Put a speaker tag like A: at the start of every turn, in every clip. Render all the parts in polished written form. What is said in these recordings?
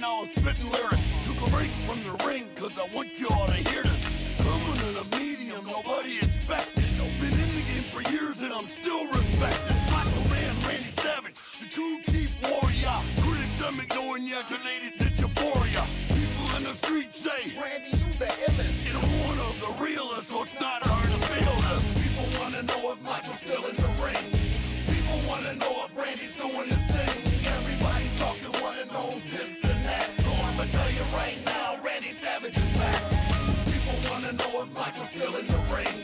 A: now I'm spitting lyrics. Took a break from the ring, cause I want you all to hear this. Coming in a medium nobody expected. Been in the game for years and I'm still respected. Macho Man Randy Savage, the true deep warrior. Critics I'm ignoring ya, related to euphoria. People in the streets say,
B: Randy, you the illest.
A: you're one of the realest, so it's not hard to feel this. People wanna know if Macho's still in the ring. People wanna know if Randy's doing his thing. Everybody's talking, wanna know this and that. So I'ma tell you right now, Randy Savage is back. People wanna know if Macho's still in the ring.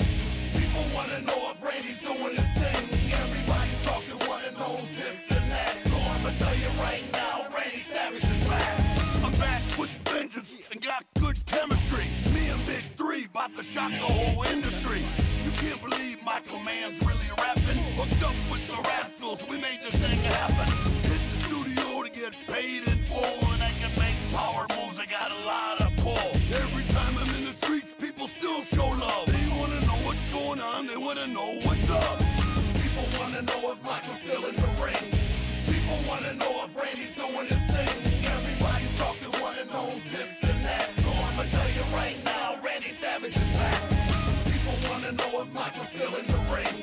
A: People wanna know if Randy's doing his thing. Everybody's talking, wanna know this and that. So I'ma tell you right now, Randy Savage is back. I'm back with vengeance and got good chemistry. Me and Big 3 about to shock the whole industry. You can't believe Macho Man's really rapping. Hooked up with the rascals, we made this thing happen. Hit the studio to get paid in full, and I can make power moves, I got a lot of pull. Every time I'm in the streets, people still show love. They wanna know what's going on, they wanna know what's up. People wanna know if Macho's still in the ring. People wanna know if Randy's doing his thing. Everybody's talking, wanna know this and that. So I'ma tell you right now, Randy Savage is back. People wanna know if Macho's still in the ring.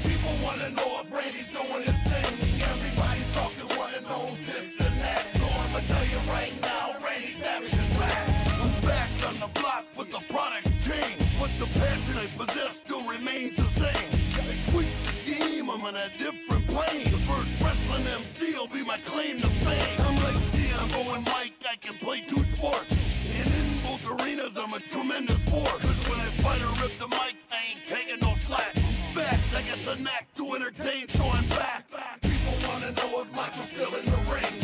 A: People wanna know if Randy's doing his thing. Everybody's talking, wanna know this and that. So I'ma tell you right now, Randy Savage is back. I'm back on the block with the products change, but the passion I possess still remains the same. I switched the game, I'm on a different plane. The first wrestling MC will be my claim to fame. I'm like Dion and Mike, I can play two sports. And in both arenas, I'm a tremendous force. Cause when I fight or rip the mic, I ain't taking no slack. In fact, I got the knack to entertain, so I'm back. People wanna know if Macho's still in the ring.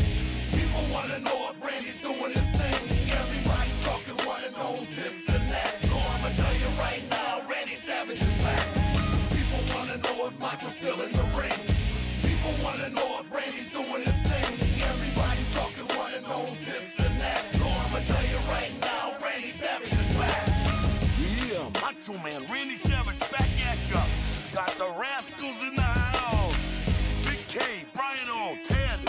A: People wanna know if Randy's doing his thing. Everybody's talking, wanna know this and that. So I'ma tell you right now, Randy Savage is back. People wanna know if Macho's still in the ring. People wanna know if Randy's doing his thing. Everybody's talking, wanna know this and that. So I'ma tell you right now, Randy Savage is back. Yeah, Macho Man, Randy Savage back at ya. Got the rascals in the house. Big K, Brian O, Ted,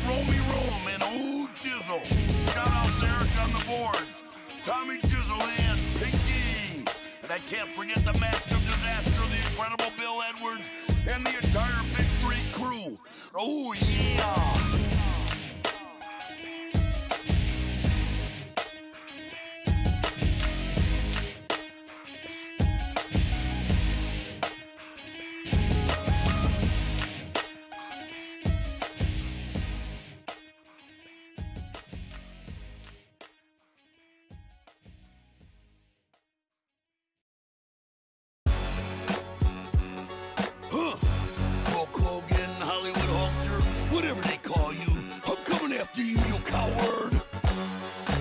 A: Romy Rome, and Old Jizzle. Shout out Derek on the boards. Tommy Jizzle and Pinky. And I can't forget the master of disaster, the incredible Bill Edwards, and the entire Big 3 crew. Oh yeah! Whatever they call you, I'm coming after you, you coward.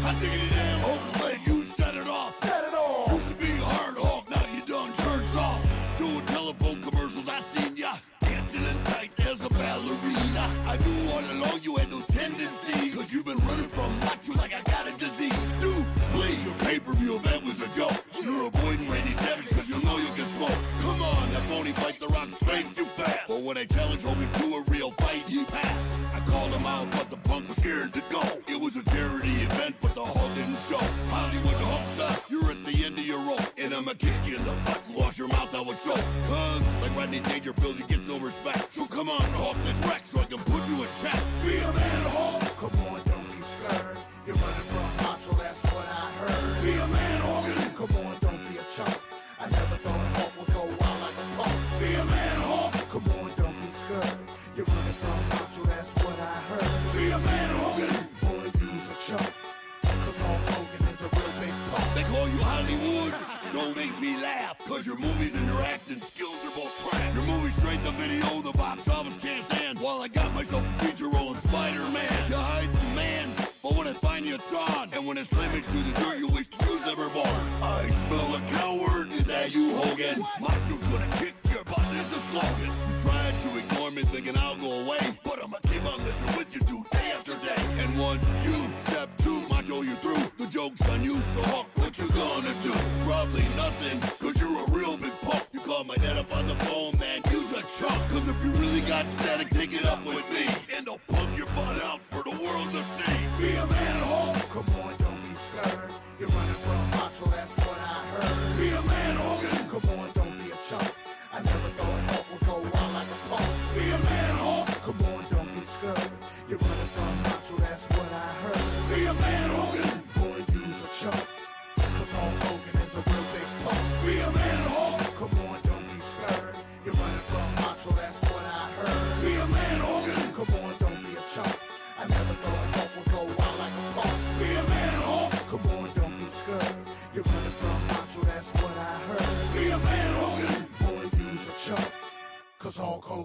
A: I'm digging it in, hoping glad you set it off. Set it off. Used to be hard hog, now you done turned soft. Doing telephone commercials, I seen ya dancing in tight as a ballerina. I knew all along you had those tendencies, cause you've been running from Macho like I got a disease. Dude, please, your pay-per-view event was a joke. You're avoiding Randy Savage cause you know you can smoke. Come on, that phony fight the rock straight too fast. But when I challenged him to a real fight, he passed. I called him out, but the punk was scared to go. It was a charity event, but the Hulk didn't show. Hollywood Hulk style, you're at the end of your rope. And I'ma kick you in the butt and wash your mouth out with soap. Cause, like Rodney Dangerfield, you get no respect. So come on, Hulk, let's wreck so I can put you in check. Be a man, Hulk.
B: Come on, don't be scared. You're running from Macho, that's what I heard.
A: Be a man, Hogan.
B: Come on, don't be a chump. I never thought Hulk would go wild like a punk.
A: Be a man, Hulk.
B: Come on, don't be scared. You're running from Macho, that's what I heard.
A: Be a man, Hogan.
B: Boy, you's a chump. Cause Hulk Hogan is a real big punk.
A: They call you Hollywood. Don't make me laugh, cause your movies and your acting skills are both crap. Your movie straight to video, the box office can't stand. While I got myself a feature role in Spider-Man. You hiding, man, but when I find you, it's gone. And when I slam it to the dirt, you wish you was never born. I smell a coward, is that you, Hogan? Macho's gonna kick your butt, is the slogan. You tried to ignore me thinking I'll go away, but I'ma keep on messing with you, dude, day after day. And once you step to Macho, you through. The joke's on you, so Hulk, what you gonna do? Probably nothing, cause you're a real big punk. You call my dad up on the phone, man, you's a chump. Cause if you really got static, take it up with me, and I'll pump your butt out for the world to see. Be a man, Hulk.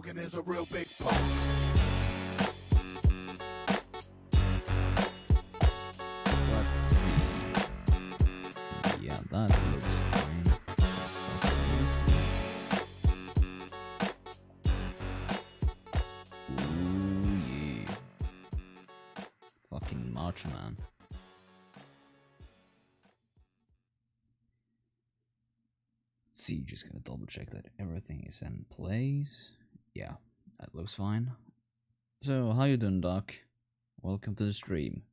B: Hogan is a real big punk.
C: Let's see. Yeah, that looks fine. Ooh, yeah. Fucking Macho Man. See, just gonna double check that everything is in place. Yeah, that looks fine. So, how you doing, Doc? Welcome to the stream.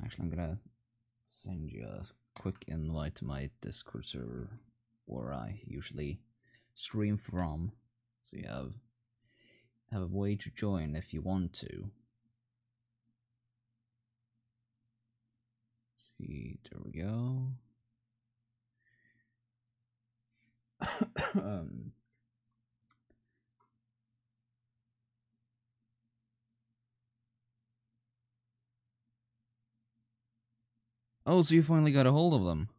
C: Actually, I'm gonna send you a quick invite to my Discord server where I usually stream from, so you have a way to join if you want to. See, there we go. Oh, so you finally got a hold of them.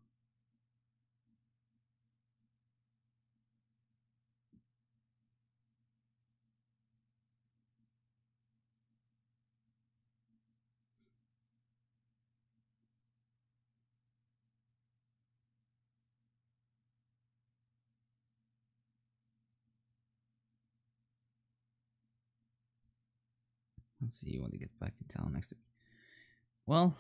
C: Let's see when they get back in town next week. Well,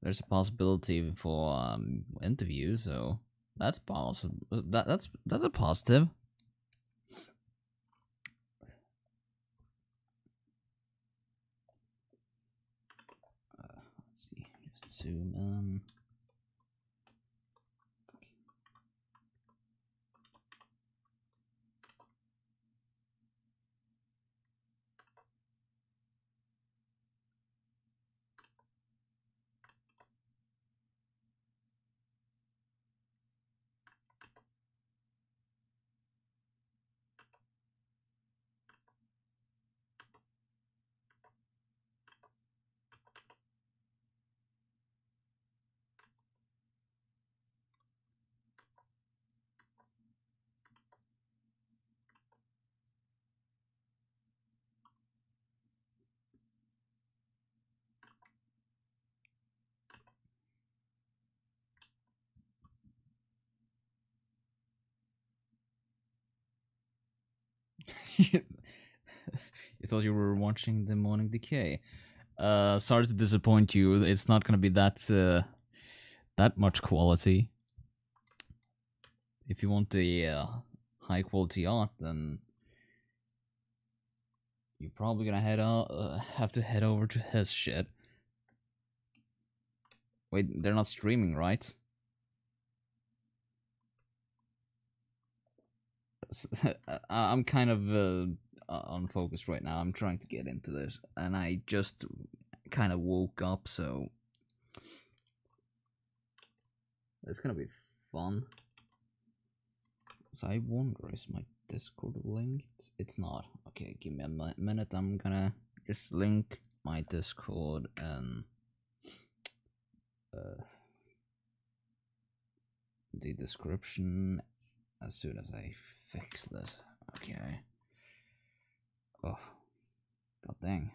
C: there's a possibility for interview, so that's possible. That's a positive. Let's see, just zoom in. You thought you were watching the Morning Decay. Sorry to disappoint you. It's not gonna be that much quality. If you want the high quality art, then you're probably gonna have to head over to his shit. Wait, they're not streaming, right? I'm kind of unfocused right now. I'm trying to get into this, and I just kind of woke up, so it's gonna be fun. So I wonder, is my Discord linked? It's not. Okay, give me a minute. I'm gonna just link my Discord and the description as soon as I fix this. Okay. Oh, god dang.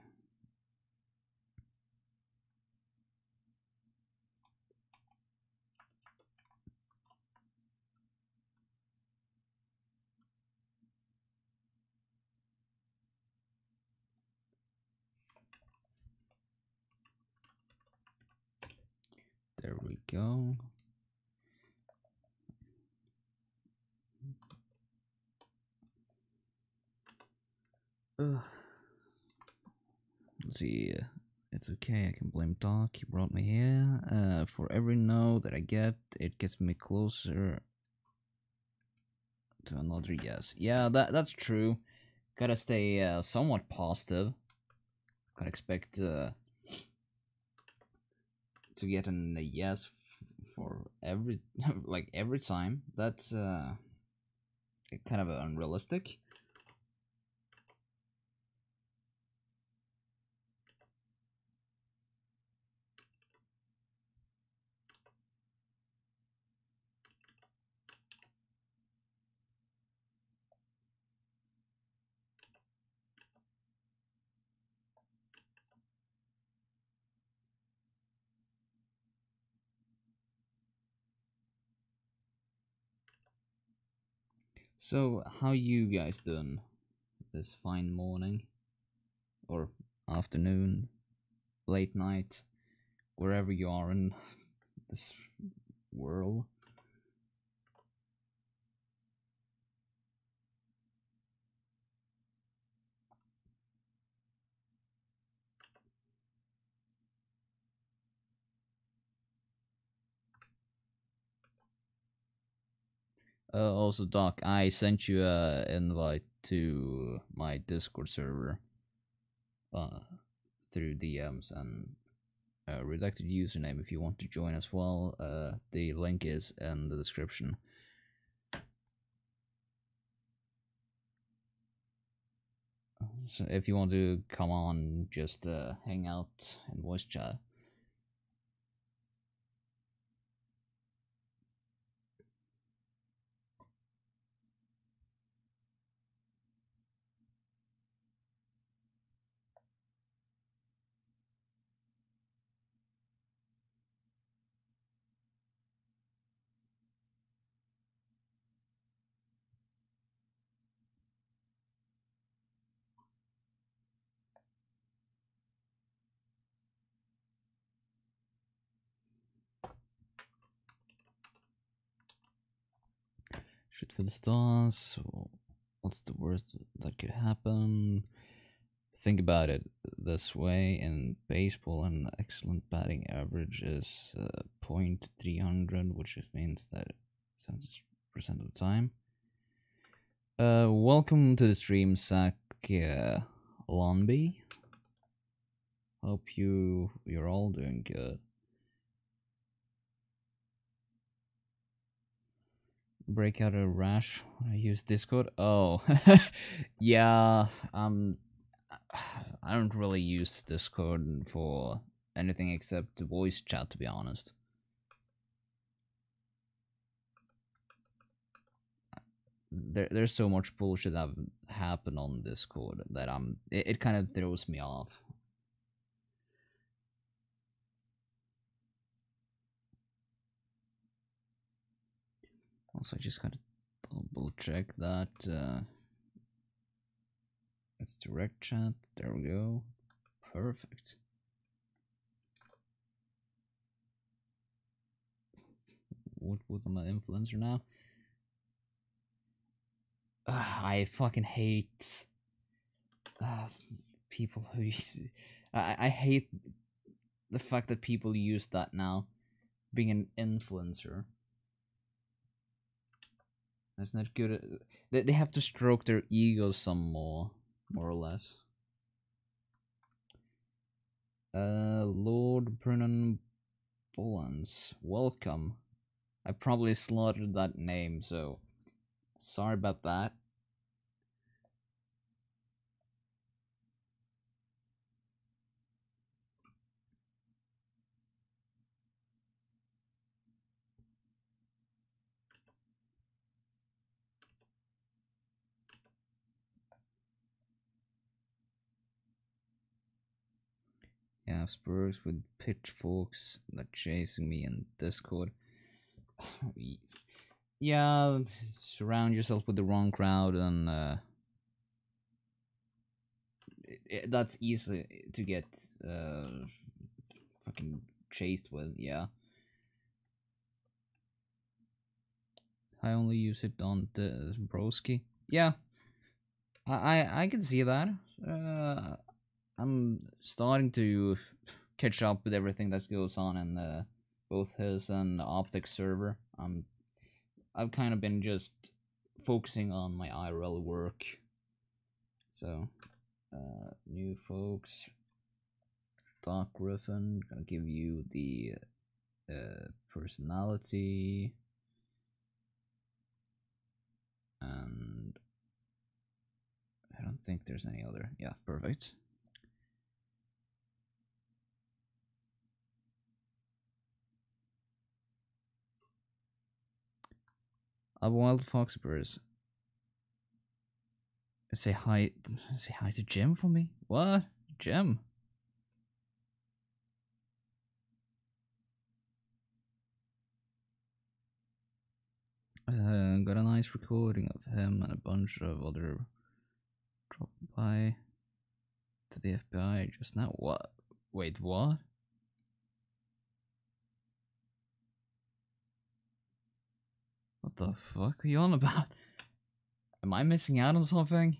C: There we go. Let's see. It's okay, I can blame Doc. He brought me here. For every no that I get, it gets me closer to another yes. Yeah, that's true. Gotta stay somewhat positive. Gotta expect to get a yes for every like every time. That's kind of unrealistic. So, how you guys doing this fine morning? Or afternoon, late night, wherever you are in this world? Also, Doc, I sent you an invite to my Discord server through DMs and a redacted username if you want to join as well. The link is in the description. So if you want to come on, just hang out and voice chat. Shoot for the stars. What's the worst that could happen? Think about it this way: in baseball, an excellent batting average is .300, which means that 70% of the time. Welcome to the stream, Zach Lonby. Hope you're all doing good. Break out a rash when I use Discord. Oh, yeah. I don't really use Discord for anything except voice chat, to be honest. There's so much bullshit that happened on Discord that it kind of throws me off. Also, I just gotta double check that it's direct chat. There we go. Perfect. What am I influencer now? I fucking hate people who use. I hate the fact that people use that now, being an influencer. That's not good. They have to stroke their ego some more or less. Lord Brennan Bolans, welcome. I probably slaughtered that name, so sorry about that. Yeah, Spurs with pitchforks that chasing me in Discord. Yeah, surround yourself with the wrong crowd, and that's easy to get fucking chased with. Yeah, I only use it on the Broski. Yeah, I can see that. I'm starting to catch up with everything that goes on in both his and Optic server. I've kind of been just focusing on my IRL work. So, new folks, DocGriffon, gonna give you the personality, and I don't think there's any other. Yeah, perfect. A wild foxbirds. Say hi to Jim for me. What? Jim? Got an nice recording of him and a bunch of other dropped by to the FBI just now. What? Wait, what? What the fuck are you on about? Am I missing out on something?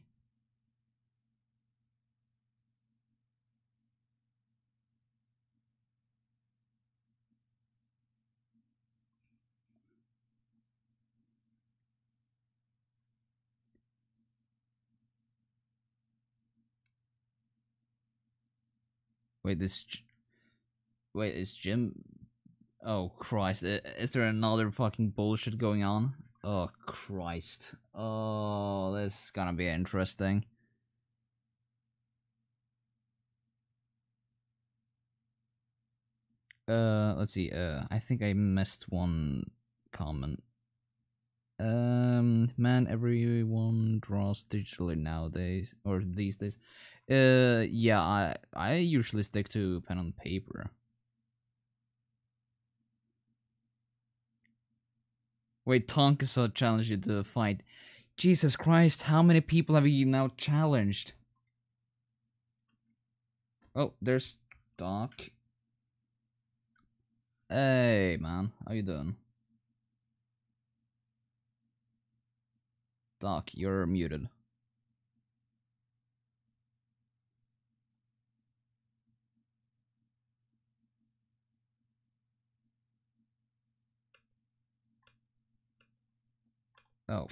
C: Wait, wait, is Jim? Oh Christ! Is there another fucking bullshit going on? Oh Christ! Oh, this is gonna be interesting. Let's see. I think I missed one comment. Man, everyone draws digitally nowadays, or these days. Yeah, I usually stick to pen and paper. Wait, Tonkasaw challenged you to a fight. Jesus Christ, how many people have you now challenged? Oh, there's Doc. Hey, man, how you doing? Doc, you're muted. Oh.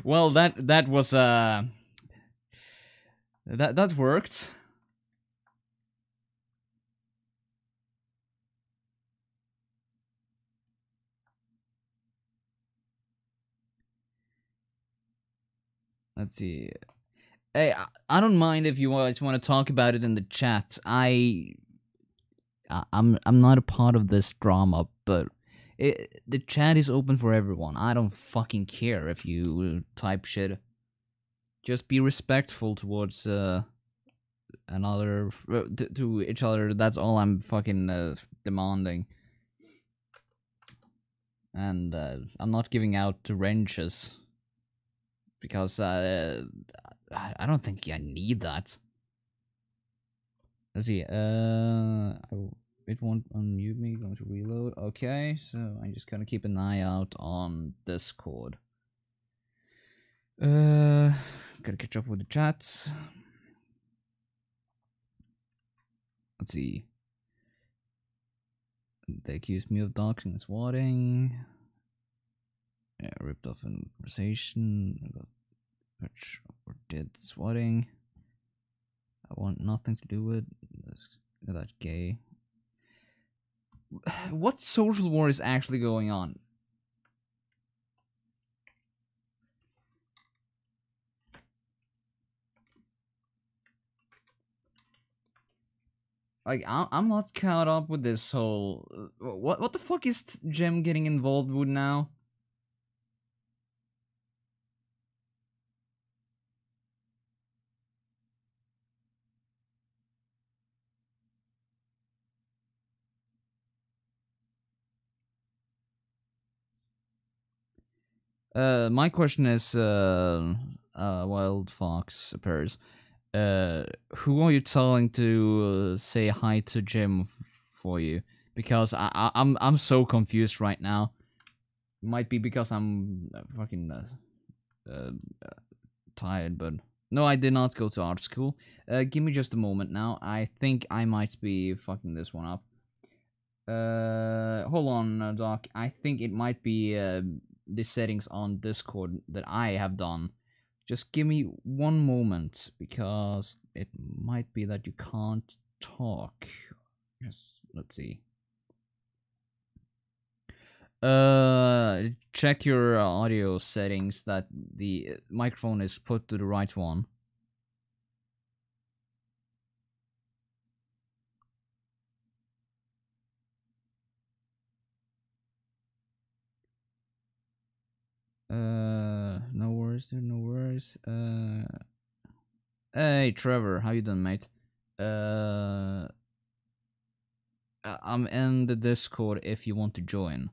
C: Well, that was that worked. Let's see. Hey, I don't mind if you guys want to talk about it in the chat. I'm not a part of this drama, but the chat is open for everyone. I don't fucking care if you type shit. Just be respectful towards another to each other. That's all I'm fucking demanding. And I'm not giving out wrenches because I don't think I need that. Let's see. It won't unmute me. Going to reload. Okay, so I'm just gonna keep an eye out on Discord. Gotta catch up with the chats. Let's see. They accused me of doxing and swatting. Yeah, ripped off in conversation. I got which or did swatting. I want nothing to do with that gay. What social war is actually going on? Like, I'm not caught up with this whole... What the fuck is Jim getting involved with now? My question is, Wild Fox appears. Who are you telling to say hi to Jim for you? Because I'm so confused right now. Might be because I'm fucking tired, but no, I did not go to art school. Give me just a moment now. I think I might be fucking this one up. Hold on, Doc. I think it might be the settings on Discord that I have done. Just give me one moment, because it might be that you can't talk. Yes, let's see. Check your audio settings that the microphone is put to the right one. No worries, dude, no worries. Hey, Trevor, how you doing, mate? I'm in the Discord if you want to join.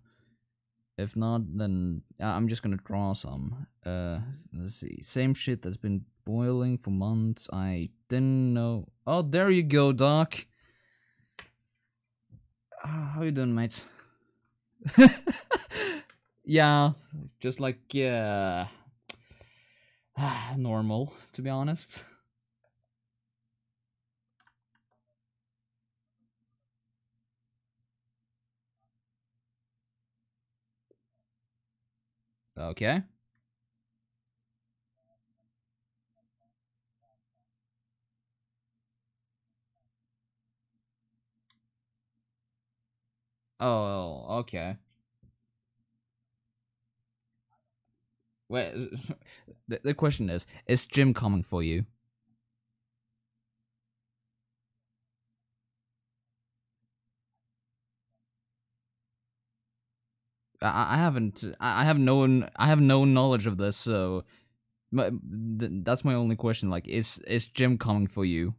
C: If not, then I'm just gonna draw some. Let's see. Same shit that's been boiling for months. I didn't know. Oh, there you go, Doc. How you doing, mates? Yeah, just like normal, to be honest. Okay. Oh, okay. Wait, the question is Jim coming for you? I haven't. I have no knowledge of this, so that's my only question. Like, is Jim coming for you?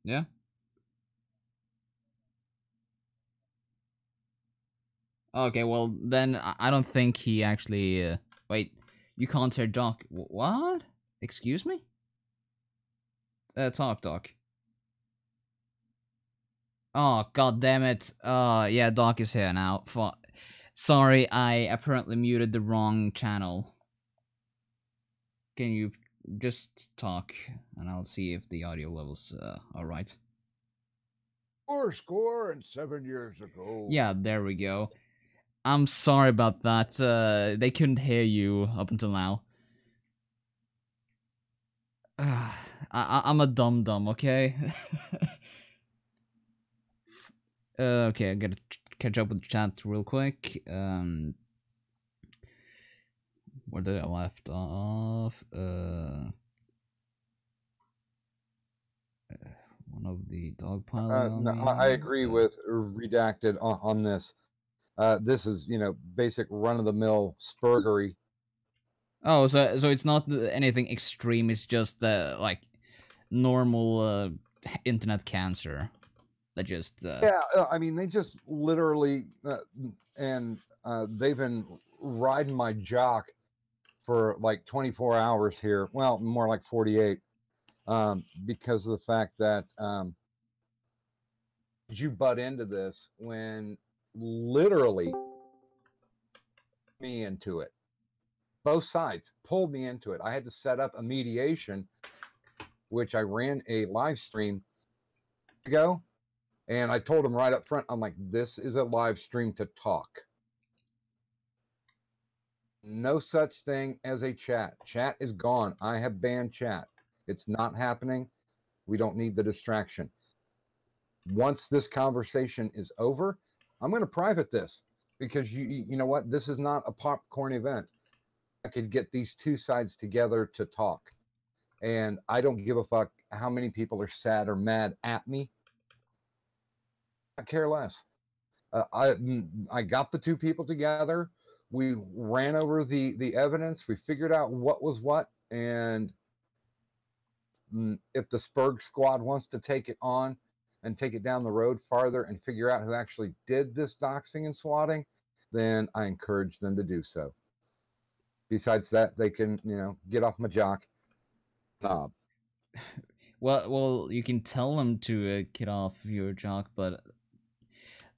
C: Yeah. Okay. Well, then I don't think he actually. Wait, you can't hear Doc. What? Excuse me? Talk, Doc. Oh, god damn it. Yeah, Doc is here now. Sorry, I apparently muted the wrong channel. Can you just talk, and I'll see if the audio levels are right.
D: Score and 7 years ago.
C: Yeah, there we go. I'm sorry about that. They couldn't hear you up until now. I'm a dum-dum, okay? Okay, I gotta catch up with the chat real quick. Where did I left off? One of the dog piling
D: No,
C: on me.
D: I agree with Redacted on this. This is, basic run-of-the-mill spurgery.
C: Oh, so it's not anything extreme. It's just like normal internet cancer. That just
D: Yeah, I mean, they just literally, and they've been riding my jock for like 24 hours here. Well, more like 48, because of the fact that you butt into this when literally me into it. Both sides pulled me into it. I had to set up a mediation, which I ran a live stream ago, and I told them right up front, I'm like, this is a live stream to talk. No such thing as a chat. Chat is gone. I have banned chat. It's not happening. We don't need the distraction. Once this conversation is over, I'm going to private this, because you know what? This is not a popcorn event. I could get these two sides together to talk. And I don't give a fuck how many people are sad or mad at me. I care less. I got the two people together. We ran over the evidence. We figured out what was what. And if the Spurg squad wants to take it on and take it down the road farther and figure out who actually did this doxing and swatting, then I encourage them to do so. Besides that, they can, get off my jock. Knob.
C: well, you can tell them to get off your jock, but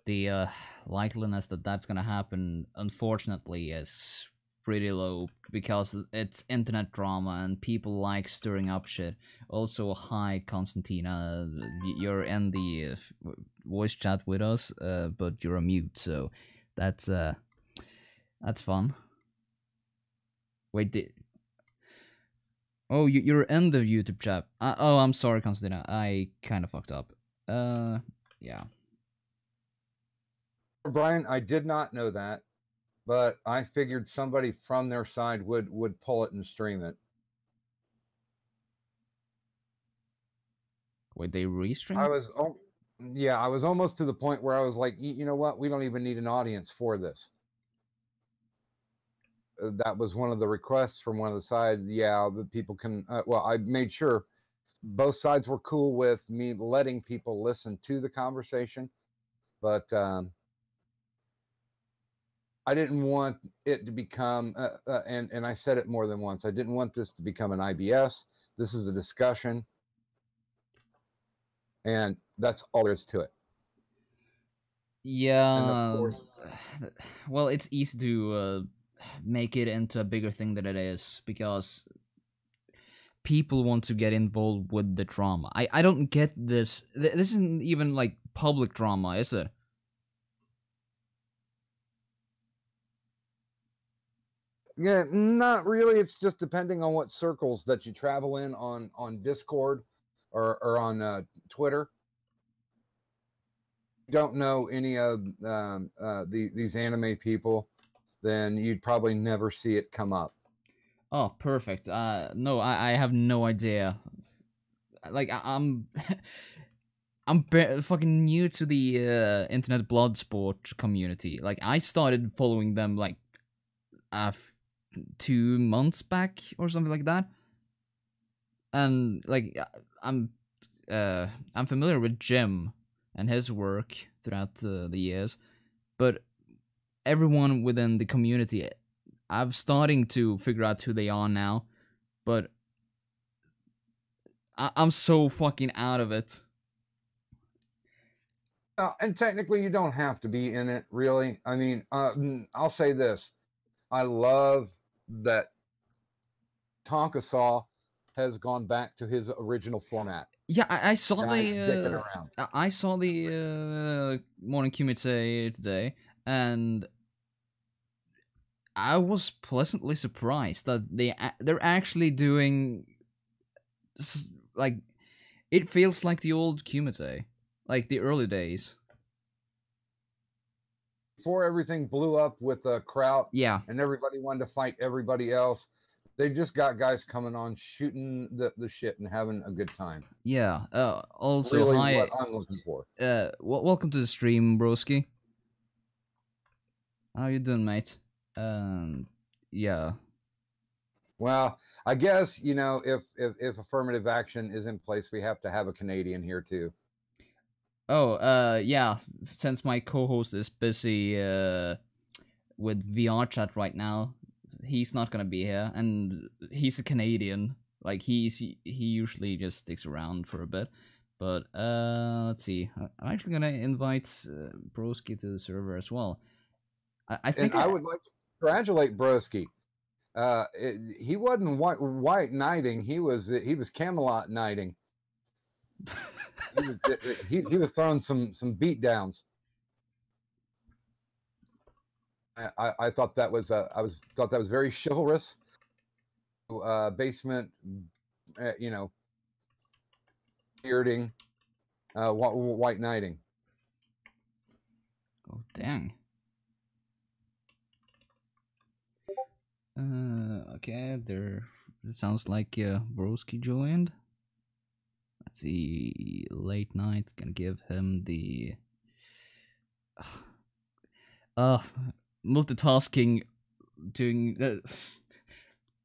C: the likeliness that that's gonna happen, unfortunately, is pretty low, because it's internet drama and people like stirring up shit. Also, hi Constantina, you're in the voice chat with us, but you're a mute, so that's fun. Wait, oh, you're in the YouTube chat. Oh, I'm sorry, Constantina. I kind of fucked up. Yeah.
D: Brian, I did not know that, but I figured somebody from their side would pull it and stream it.
C: Wait, they restreamed?
D: I was almost to the point where I was like, you know what? We don't even need an audience for this. that was one of the requests from one of the sides. Yeah, the people can. Well, I made sure both sides were cool with me letting people listen to the conversation, but I didn't want it to become, and I said it more than once. I didn't want this to become an IBS. This is a discussion, and that's all there is to it.
C: Yeah.
D: And of course,
C: Well, it's easy to make it into a bigger thing than it is because people want to get involved with the drama. I don't get this. This isn't even like public drama, is it?
D: yeah, not really. It's just depending on what circles that you travel in on Discord or on Twitter. Don't know any of these anime people, then you'd probably never see it come up.
C: Oh, perfect. No, I have no idea. Like I'm I'm fucking new to the internet blood sport community. Like I started following them like 2 months back or something like that. And like I'm familiar with Jim and his work throughout the years, but everyone within the community, I'm starting to figure out who they are now, but I'm so fucking out of it.
D: And technically, you don't have to be in it, really. I mean, I'll say this: I love that Tonkasaw has gone back to his original format.
C: Yeah, I saw
D: Guys dicking around.
C: I saw the Morning Kumite today, and I was pleasantly surprised that they're actually doing like it feels like the old Kumite, like the early days.
D: Before everything blew up with the Kraut,
C: Yeah,
D: and everybody wanted to fight everybody else, they just got guys coming on shooting the shit and having a good time.
C: yeah. Also,
D: really
C: hi.
D: what I'm looking for.
C: Welcome to the stream, Broski. How you doing, mate? Yeah.
D: Well, I guess, you know, if affirmative action is in place, we have to have a Canadian here too.
C: Oh, yeah. Since my co-host is busy with VR chat right now, he's not gonna be here, and he's a Canadian. Like he usually just sticks around for a bit. But let's see. I'm actually gonna invite Broski to the server as well. I think
D: I would like to congratulate Broski. He wasn't white knighting. He was Camelot knighting. he was throwing some beat downs. I thought that was thought that was very chivalrous. Basement, you know, bearding, white knighting.
C: Oh dang. Okay, there. It sounds like Broski joined. Let's see. Late night. Gonna give him the. Multitasking, doing the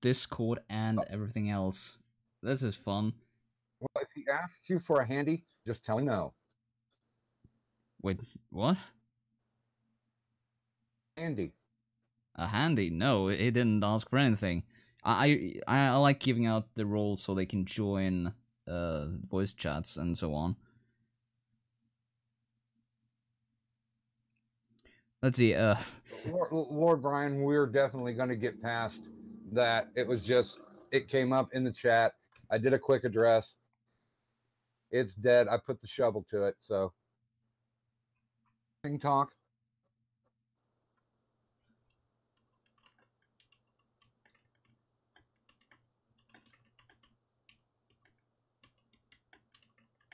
C: Discord and everything else. This is fun.
D: Well, if he asks you for a handy, just tell him no.
C: Wait, what?
D: Handy.
C: A handy? No, he didn't ask for anything. I like giving out the roles so they can join voice chats and so on. Let's see.
D: Lord Brian, we're definitely going to get past that. It came up in the chat. I did a quick address. It's dead. I put the shovel to it. So, talk.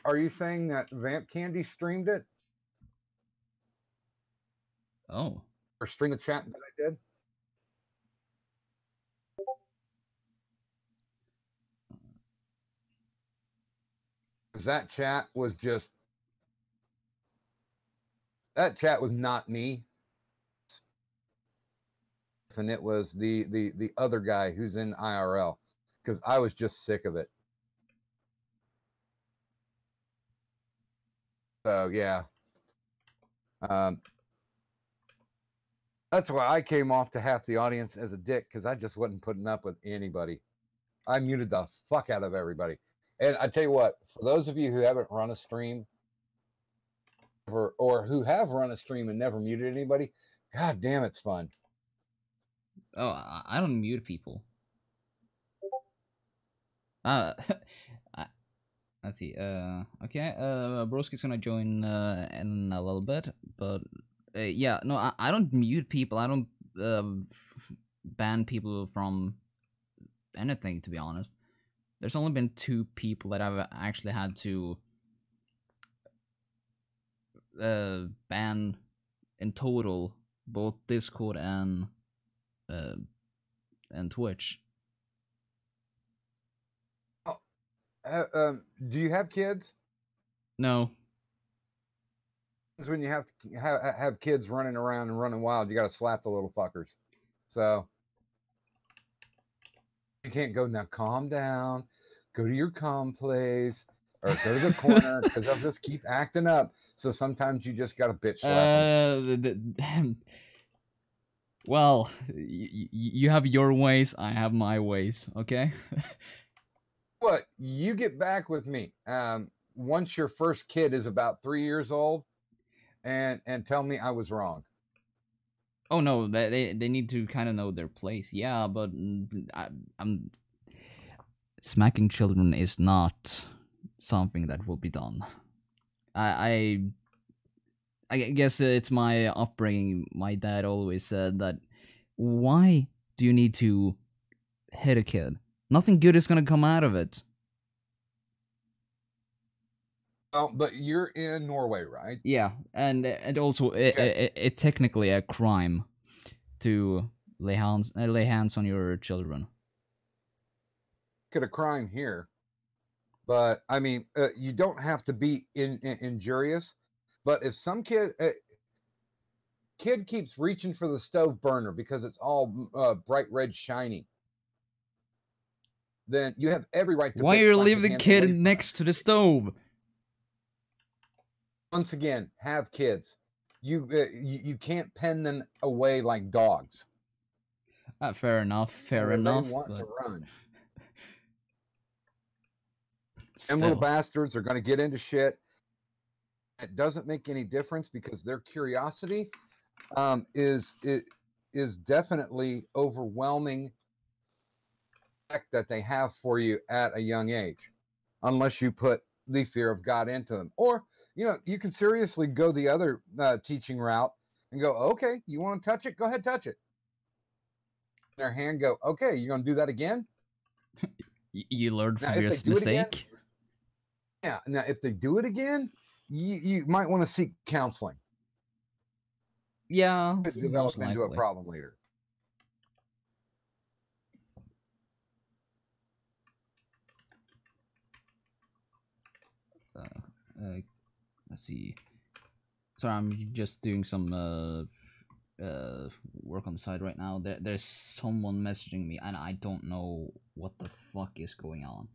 D: Are you saying that Vamp Candy streamed it?
C: Oh.
D: Or streamed the chat that I did? That chat was not me. and it was the other guy who's in IRL, because I was just sick of it. So yeah, that's why I came off to half the audience as a dick, because I just wasn't putting up with anybody. I muted the fuck out of everybody. And I tell you what, for those of you who haven't run a stream, or who have run a stream and never muted anybody, god damn, it's fun.
C: Oh, I don't mute people. I, let's see. Okay. Broski's gonna join in a little bit, but yeah, no, I don't mute people. I don't ban people from anything, to be honest. There's only been 2 people that I've actually had to ban in total, both Discord and Twitch.
D: Do you have kids?
C: No.
D: When you have to have kids running around and running wild, you got to slap the little fuckers. So you can't go, now calm down, go to your calm place, or go to the corner, because they'll just keep acting up. So sometimes you just got to bitch slap them.
C: Well, you have your ways, I have my ways, okay?
D: What? You get back with me once your first kid is about 3 years old, and tell me I was wrong.
C: Oh no, they need to kind of know their place. Yeah, but I'm smacking children is not something that will be done. I guess it's my upbringing. My dad always said that, why do you need to hit a kid? Nothing good is gonna come out of it.
D: Oh, but you're in Norway, right?
C: Yeah, and also it's technically a crime to lay hands on your children.
D: Could a crime here, but I mean, you don't have to be injurious. But if some kid keeps reaching for the stove burner because it's all bright red shiny, then you have every right to.
C: Why you leave the kid next to the stove?
D: Once again, have kids. You can't pen them away like dogs.
C: Fair enough. Fair enough.
D: They want to run.
C: Still.
D: And little bastards are going to get into shit. It doesn't make any difference, because their curiosity is definitely overwhelming that they have for you at a young age, unless you put the fear of God into them. Or, you know, you can seriously go the other teaching route and go, okay, you want to touch it? Go ahead, touch it. Their hand go, okay, you're going to do that again?
C: You learned from your mistake?
D: Yeah, now if they do it again, you might want to seek counseling.
C: Yeah,
D: It could develop into a problem later.
C: Let's see. Sorry, I'm just doing some work on the side right now. There's someone messaging me, and I don't know what the fuck is going on.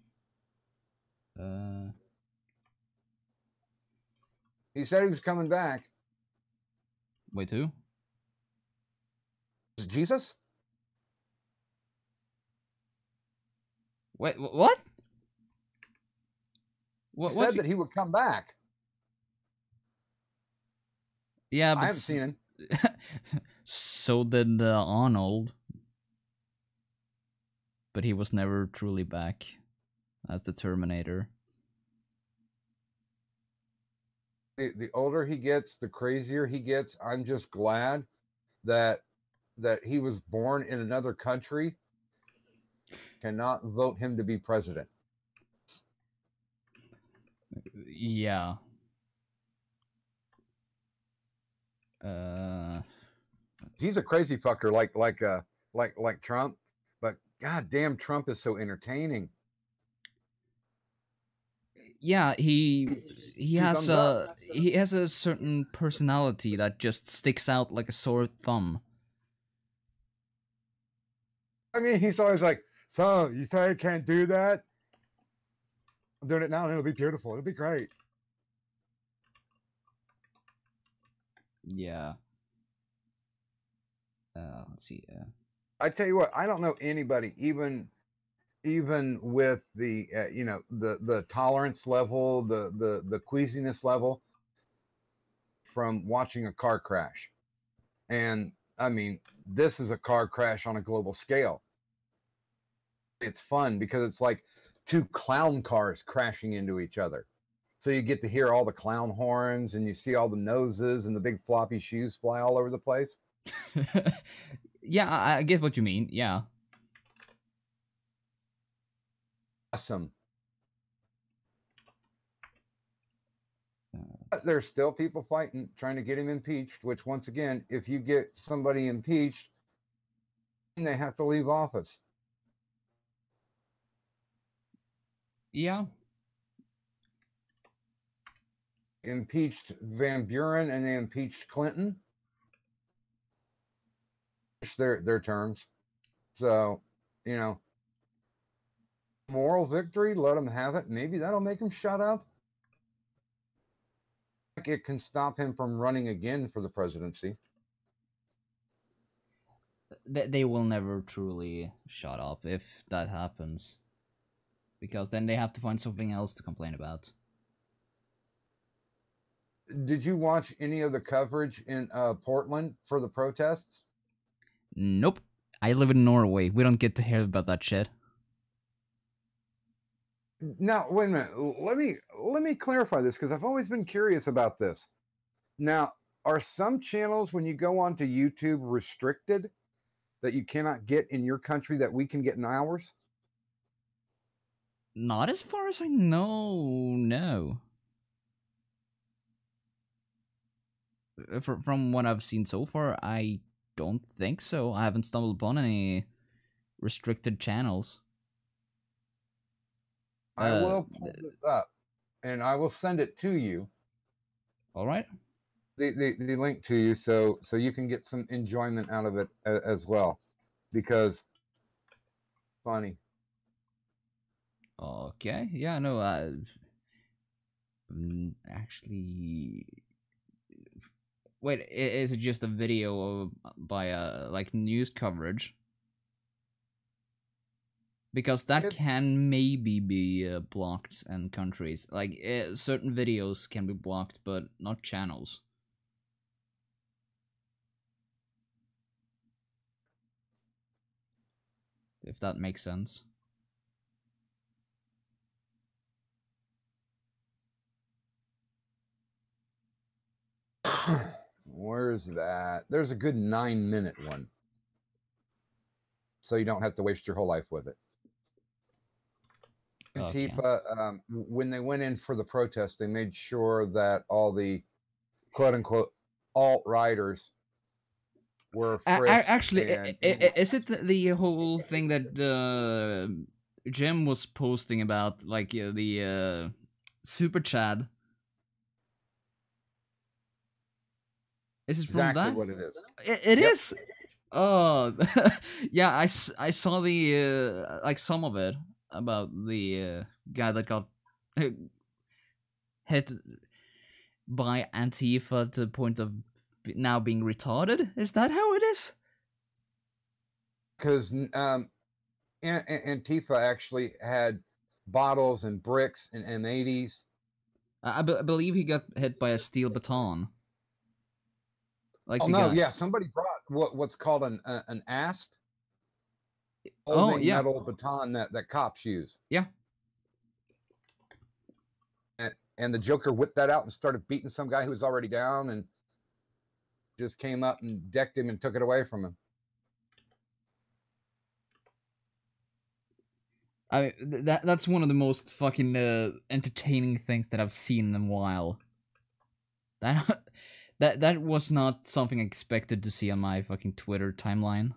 D: He said he was coming back.
C: Wait, who?
D: Is it Jesus?
C: Wait, what?
D: He said that he would come back.
C: Yeah, but
D: I haven't seen him.
C: So did Arnold, but he was never truly back as the Terminator.
D: The older he gets, the crazier he gets. I'm just glad that he was born in another country. Cannot vote him to be president.
C: Yeah.
D: He's a crazy fucker, like Trump, but goddamn, Trump is so entertaining.
C: Yeah, he has a certain personality that just sticks out like a sore thumb.
D: I mean, he's always like, "So you say I can't do that? I'm doing it now, and it'll be beautiful. It'll be great."
C: Yeah. Let's see.
D: I tell you what, I don't know anybody, even with the the tolerance level, the queasiness level from watching a car crash. And I mean, this is a car crash on a global scale. It's fun because it's like two clown cars crashing into each other. So you get to hear all the clown horns and you see all the noses and the big floppy shoes fly all over the place.
C: Yeah, I get what you mean. Yeah.
D: Awesome. But there's still people fighting, trying to get him impeached, which once again, if you get somebody impeached, they have to leave office.
C: Yeah.
D: Impeached Van Buren and they impeached Clinton. Their terms. So, you know, moral victory, let them have it. Maybe that'll make him shut up. It can stop him from running again for the presidency.
C: They will never truly shut up if that happens. Because then they have to find something else to complain about.
D: Did you watch any of the coverage in Portland for the protests?
C: Nope. I live in Norway. We don't get to hear about that shit.
D: Now, wait a minute. Let me clarify this because I've always been curious about this. Now, are some channels when you go onto YouTube restricted that you cannot get in your country that we can get in ours?
C: Not as far as I know, no. From what I've seen so far, I don't think so. I haven't stumbled upon any restricted channels.
D: I will pull this up, and I will send it to you.
C: All right.
D: The link to you, so you can get some enjoyment out of it as well, because funny.
C: Okay. Yeah. No. Actually, wait. Is it just a video by like news coverage? Because that can maybe be blocked in countries. Like, certain videos can be blocked, but not channels. If that makes sense.
D: Where's that? There's a good 9-minute one. So you don't have to waste your whole life with it. Antifa, when they went in for the protest, they made sure that all the quote-unquote alt-righters were frisked.
C: Actually, is it the whole thing that Jim was posting about, like the Super Chad? Is it from
D: exactly
C: that?
D: what it is.
C: It is. Oh, yeah. I saw the like some of it about the guy that got hit by Antifa to the point of now being retarded. Is that how it is?
D: Because Antifa actually had bottles and bricks and M80s.
C: I believe he got hit by a steel baton. Like
D: oh no, yeah, somebody brought what's called an asp.
C: Yeah.
D: Metal baton that cops use.
C: Yeah.
D: And the Joker whipped that out and started beating some guy who was already down and just came up and decked him and took it away from him.
C: I mean, that's one of the most fucking entertaining things that I've seen in a while. That was not something I expected to see on my fucking Twitter timeline.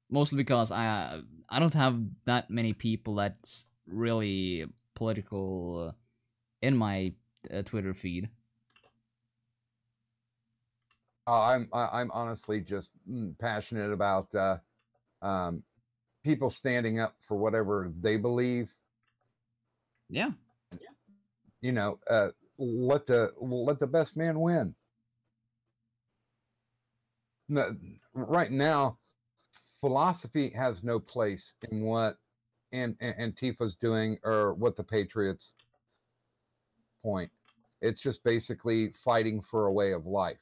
C: Mostly because I don't have that many people that's really political in my Twitter feed.
D: I'm honestly just passionate about people standing up for whatever they believe.
C: Yeah.
D: You know, let the best man win. No, right now, philosophy has no place in what Antifa's doing or what the Patriots point. It's just basically fighting for a way of life.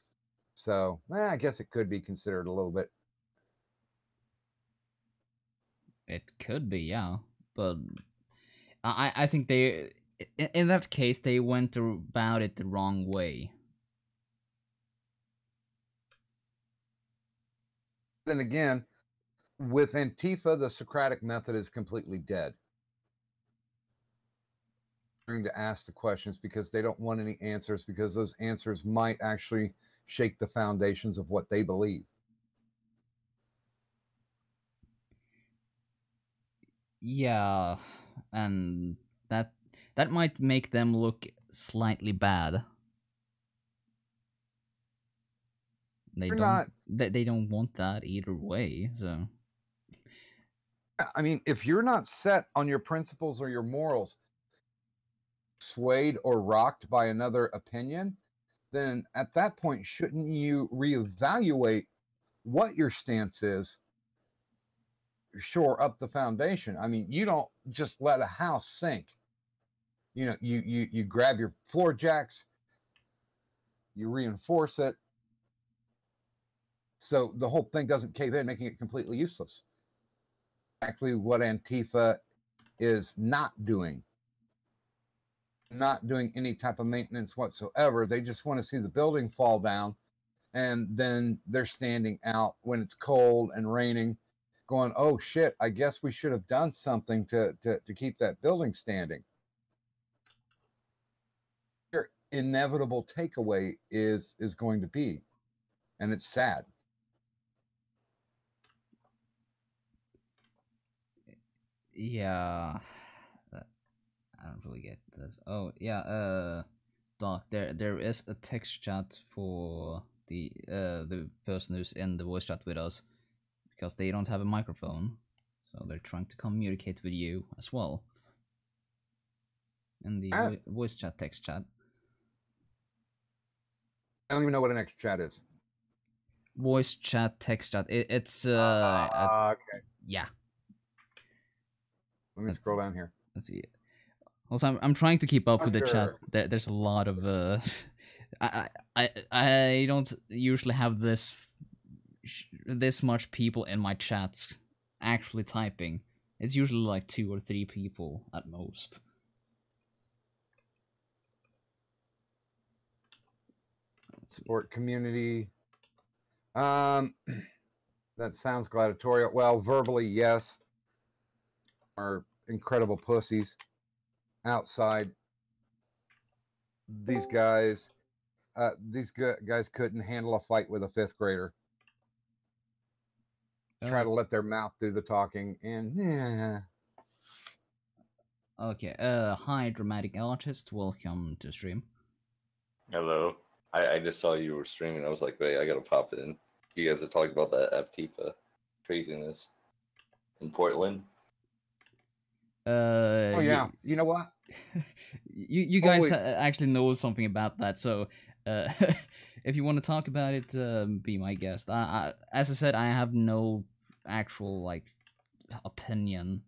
D: So, I guess it could be considered a little bit.
C: It could be, yeah, but I think they, in that case, they went about it the wrong way.
D: Then again, with Antifa, the Socratic method is completely dead. To ask the questions because they don't want any answers, because those answers might actually shake the foundations of what they believe.
C: Yeah, and that might make them look slightly bad. They they don't want that either way, so
D: I mean, if you're not set on your principles or your morals, swayed or rocked by another opinion, then at that point, shouldn't you reevaluate what your stance is, shore up the foundation? I mean, you don't just let a house sink. You know, you grab your floor jacks, you reinforce it, so the whole thing doesn't cave in, making it completely useless. Actually, what Antifa is not doing any type of maintenance whatsoever. They just want to see the building fall down, and then they're standing out when it's cold and raining, going, "Oh shit! I guess we should have done something to keep that building standing." Your inevitable takeaway is going to be, and it's sad.
C: yeah. I don't really get this. Oh yeah, Doc, there is a text chat for the person who's in the voice chat with us, because they don't have a microphone, so they're trying to communicate with you as well in the voice chat text chat.
D: I don't even know what an X chat is.
C: Voice chat text chat. It's
D: okay.
C: Yeah.
D: Let me scroll down here.
C: Let's see. Also, I'm trying to keep up with the chat.
D: Sure.
C: There's a lot of I don't usually have this much people in my chats actually typing. It's usually like 2 or 3 people at most.
D: Sport community. That sounds gladiatorial. Well, verbally, yes. Are incredible pussies. Outside, these guys couldn't handle a fight with a 5th grader. Try to let their mouth do the talking, and yeah.
C: Okay. Hi, dramatic artist. Welcome to stream.
E: Hello. I just saw you were streaming. I was like, wait, I gotta pop in. You guys are talking about that Antifa craziness in Portland.
D: Oh yeah. You know what?
C: you guys actually know something about that, so if you want to talk about it, be my guest. As I said, I have no actual like opinion.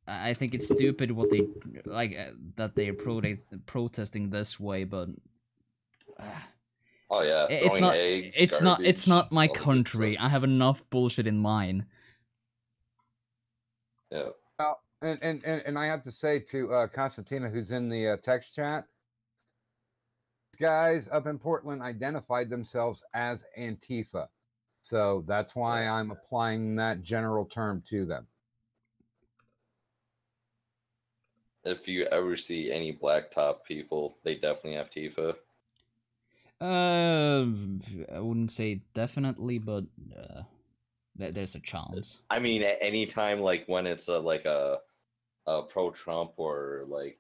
C: I think it's stupid what they like that they are protesting this way, but
E: oh yeah,
C: it's not my country. I have enough bullshit in mine.
E: Yeah.
D: Well, and I have to say to Constantina, who's in the text chat, guys up in Portland identified themselves as Antifa, so that's why I'm applying that general term to them.
E: If you ever see any blacktop people, they definitely have Tifa.
C: I wouldn't say definitely, but there's a chance.
E: I mean, at any time, like when it's like a pro-Trump or like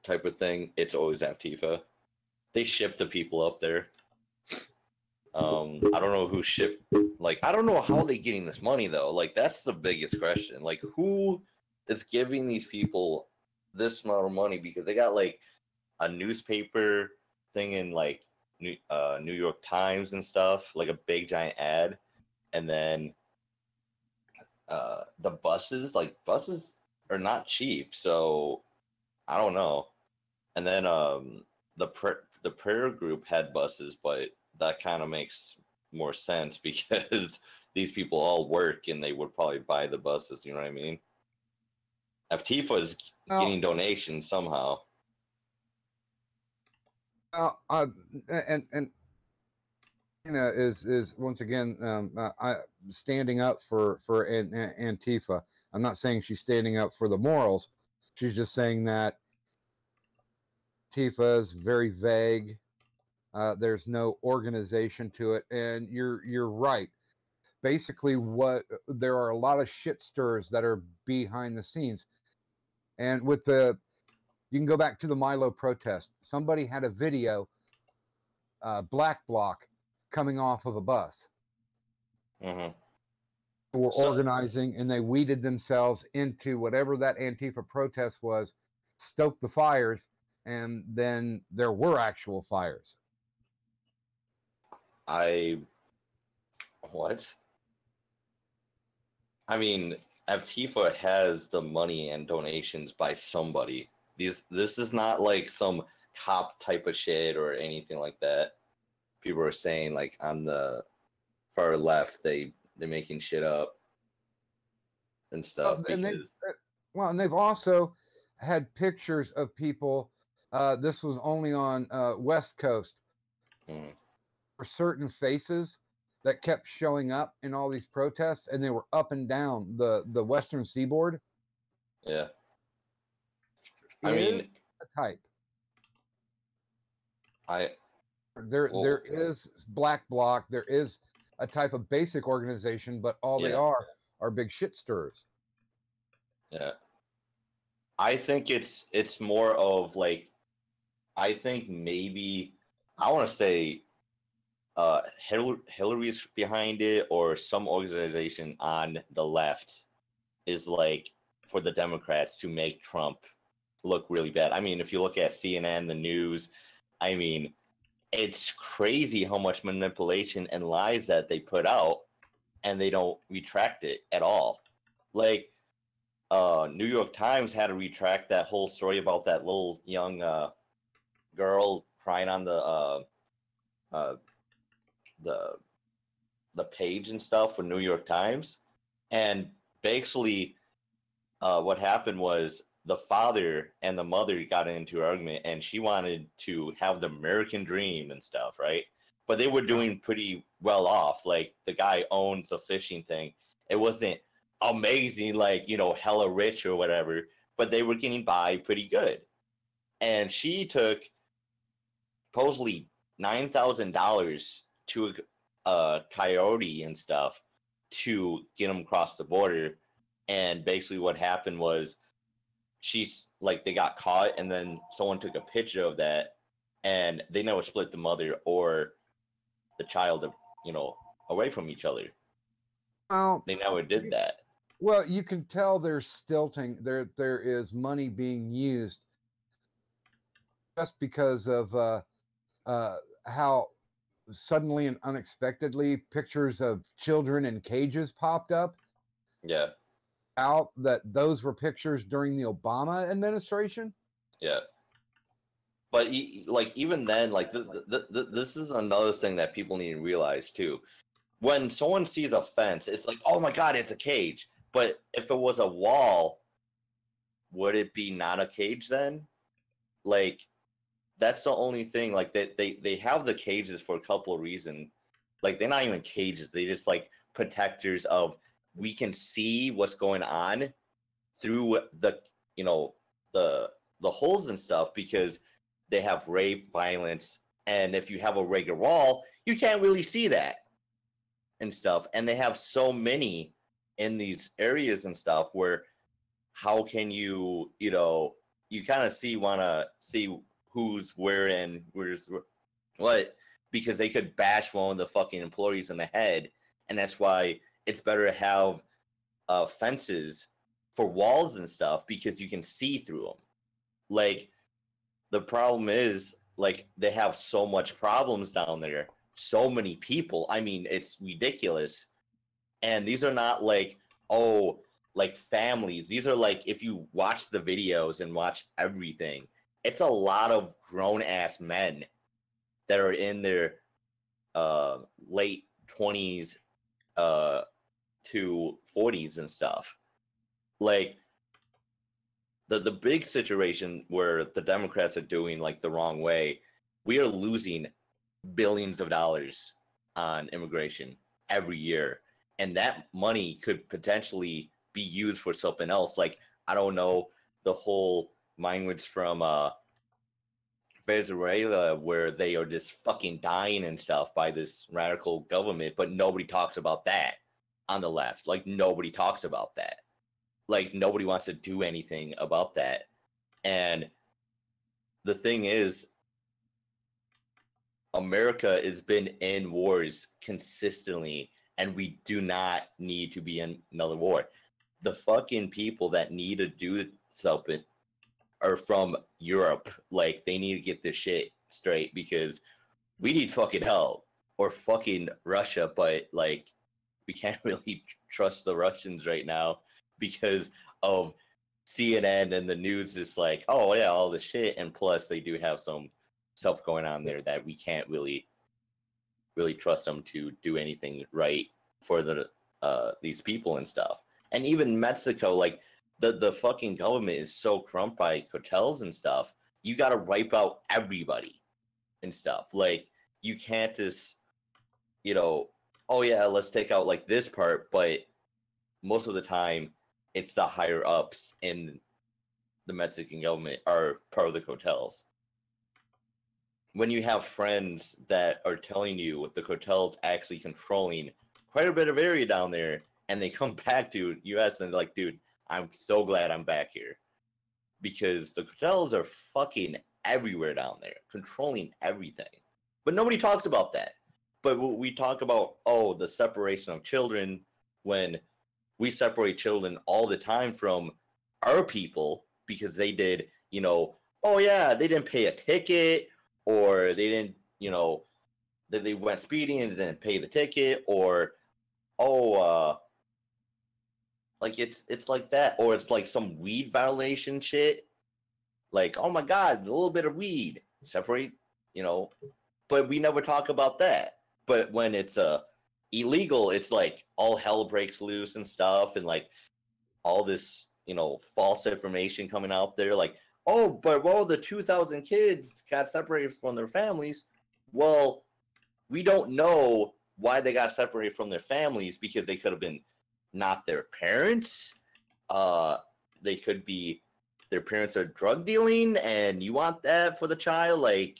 E: type of thing, it's always Antifa. They ship the people up there. I don't know who shipped. Like, I don't know how they're getting this money though. Like, that's the biggest question. Like, who is giving these people this amount of money? Because they got like a newspaper thing in like New York Times and stuff, like a big giant ad, and then the buses. Like, buses are not cheap, so I don't know. And then the prayer group had buses, but that kind of makes more sense because these people all work and they would probably buy the buses. You know what I mean? Tifa is getting donations somehow.
D: And is once again standing up for Antifa. I'm not saying she's standing up for the morals. She's just saying that Antifa is very vague. There's no organization to it, and you're right. Basically, there are a lot of shit stirs that are behind the scenes, and with you can go back to the Milo protest. Somebody had a video, black bloc, coming off of a bus.
E: Mm-hmm.
D: Were organizing, and they weeded themselves into whatever that Antifa protest was, stoked the fires, and then there were actual fires.
E: What? I mean, Tifa has the money and donations by somebody. This is not like some cop type of shit or anything like that. People are saying like on the far left they're making shit up and stuff
D: And
E: because
D: they've also had pictures of people. This was only on West Coast. For certain faces that kept showing up in all these protests, and they were up and down the Western Seaboard.
E: Yeah. I mean,
D: a type.
E: There
D: is Black Bloc. There is a type of basic organization, but all they are big shit stirrers.
E: Yeah. I think it's more of like, I think maybe I want to say Hillary's behind it, or some organization on the left is like for the Democrats to make Trump look really bad. I mean, if you look at CNN, the news, I mean, it's crazy how much manipulation and lies that they put out, and they don't retract it at all. Like, New York Times had to retract that whole story about that little young girl crying on the page and stuff for New York Times. And basically what happened was the father and the mother got into an argument, and she wanted to have the American dream and stuff, right? But they were doing pretty well off. Like, the guy owns a fishing thing. It wasn't amazing, like, you know, hella rich or whatever, but they were getting by pretty good. And she took supposedly $9,000 to a coyote and stuff to get him across the border. And basically what happened was she's like, they got caught, and then someone took a picture of that, and they never split the mother or the child, you know, away from each other.
D: Well,
E: they never did that.
D: Well, you can tell there's stilting. There is money being used just because of how suddenly and unexpectedly pictures of children in cages popped up.
E: Yeah.
D: Out that those were pictures during the Obama administration.
E: Yeah. But like, even then, like, this is another thing that people need to realize too. When someone sees a fence, it's like, oh my God, it's a cage. But if it was a wall, would it be not a cage then? Like, that's the only thing. Like, they have the cages for a couple of reasons. Like, they're not even cages. They just like protectors of, we can see what's going on through the, you know, the holes and stuff, because they have rape, violence, and if you have a regular wall, you can't really see that and stuff. And they have so many in these areas and stuff where, how can you, you know, you kind of want to see who's where and where's what. because they could bash one of the fucking employees in the head, and that's why it's better to have fences for walls and stuff because you can see through them. Like, the problem is, like, they have so much problems down there, so many people. I mean, it's ridiculous. And these are not like, oh, like families. These are like, if you watch the videos and watch everything, it's a lot of grown ass men that are in their late 20s to 40s and stuff. Like, the big situation where the Democrats are doing like the wrong way, we are losing billions of dollars on immigration every year, and that money could potentially be used for something else. Like, I don't know, the whole migrants from Venezuela, where they are just fucking dying and stuff by this radical government, but nobody talks about that on the left. Like, nobody talks about that. Like, nobody wants to do anything about that. And the thing is, America has been in wars consistently, and we do not need to be in another war. The fucking people that need to do something are from Europe. Like, they need to get this shit straight, because we need fucking help, or fucking Russia, but like, we can't really trust the Russians right now because of CNN and the news is like, oh yeah, all this shit, and plus they do have some stuff going on there that we can't really trust them to do anything right for the these people and stuff. And even Mexico, like, the fucking government is so corrupt by cartels and stuff. You got to wipe out everybody and stuff. Like, you can't just, you know, oh yeah, let's take out like this part, but most of the time it's the higher ups in the Mexican government are part of the cartels. When you have friends that are telling you the cartel's actually controlling quite a bit of area down there, and they come back to US and they're like, dude, I'm so glad I'm back here, because the cartels are fucking everywhere down there, controlling everything. But nobody talks about that. But we talk about, oh, the separation of children, when we separate children all the time from our people because they did, you know, oh yeah, they didn't pay a ticket, or they didn't, you know, that they went speeding and didn't pay the ticket, or like it's like that, or it's like some weed violation shit. Like, oh my God, a little bit of weed, separate, you know. But we never talk about that. But when it's illegal, it's like all hell breaks loose and stuff, and like all this, you know, false information coming out there. Like, oh, but well, the 2,000 kids got separated from their families. Well, we don't know why they got separated from their families, because they could have been not their parents. They could be their parents are drug dealing, and you want that for the child. Like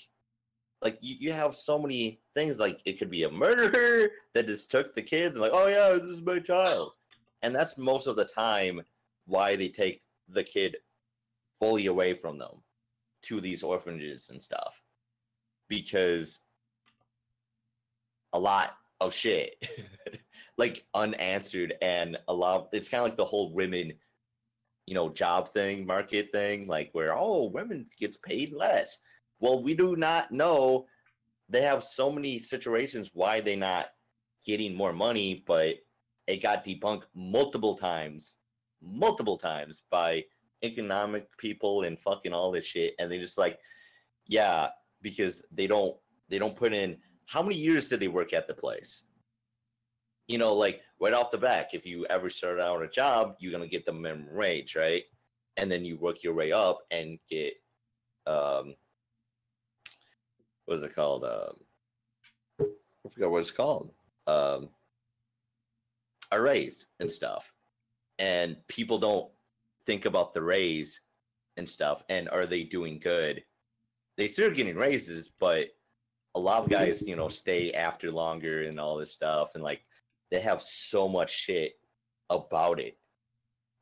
E: you have so many things. Like, it could be a murderer that just took the kids and like, oh yeah, this is my child. And that's most of the time why they take the kid fully away from them to these orphanages and stuff, because a lot of shit like unanswered, and a lot it's kind of like the whole women, you know, job thing, market thing, like where, oh, women gets paid less. Well, we do not know. They have so many situations why they not getting more money, but it got debunked multiple times by economic people and fucking all this shit. And they just like, yeah, because they don't put in how many years did they work at the place. You know, like right off the back, if you ever start out a job, you're gonna get the minimum wage, right? And then you work your way up and get what is it called? I forgot what it's called. A raise and stuff. And people don't think about the raise and stuff. And are they doing good? They still getting raises, but a lot of guys, you know, stay after longer and all this stuff. And like, they have so much shit about it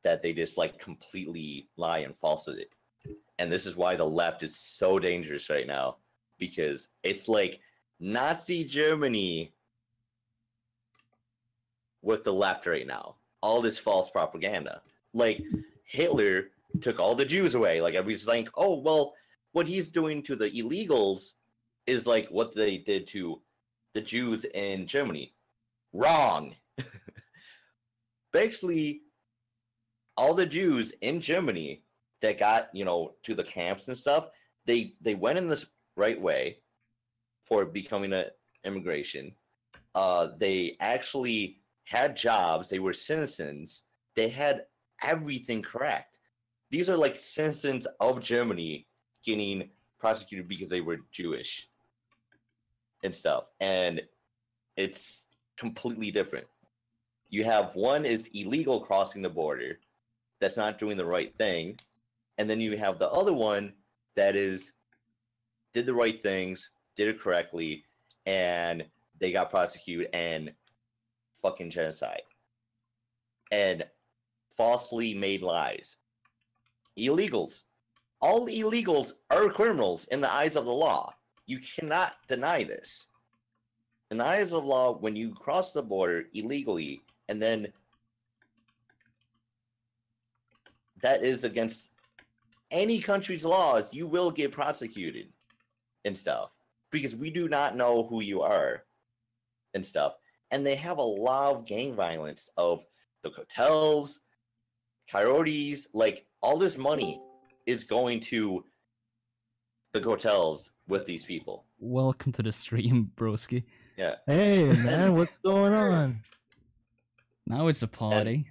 E: that they just like completely lie and falsify it. And this is why the left is so dangerous right now, because it's like Nazi Germany with the left right now. All this false propaganda. Like, Hitler took all the Jews away. Like, everybody's like, oh, well, what he's doing to the illegals is like what they did to the Jews in Germany. Wrong. Basically, all the Jews in Germany that got, to the camps and stuff, they went in this right way for becoming an immigration. They actually had jobs. They were citizens. They had everything correct. These are like citizens of Germany getting prosecuted because they were Jewish and stuff. And it's completely different. You have one is illegal crossing the border, that's not doing the right thing. And then you have the other one that did the right things, did it correctly, and they got prosecuted and fucking genocide. And falsely made lies. Illegals. All illegals are criminals in the eyes of the law. You cannot deny this. In the eyes of the law, when you cross the border illegally, and then that is against any country's laws, you will get prosecuted and stuff. Because we do not know who you are and stuff. And they have a lot of gang violence of the cartels, coyotes, like all this money is going to the cartels with these people.
C: Welcome to the stream, Broski.
E: Yeah.
F: Hey, man, what's going on?
C: Now it's a party.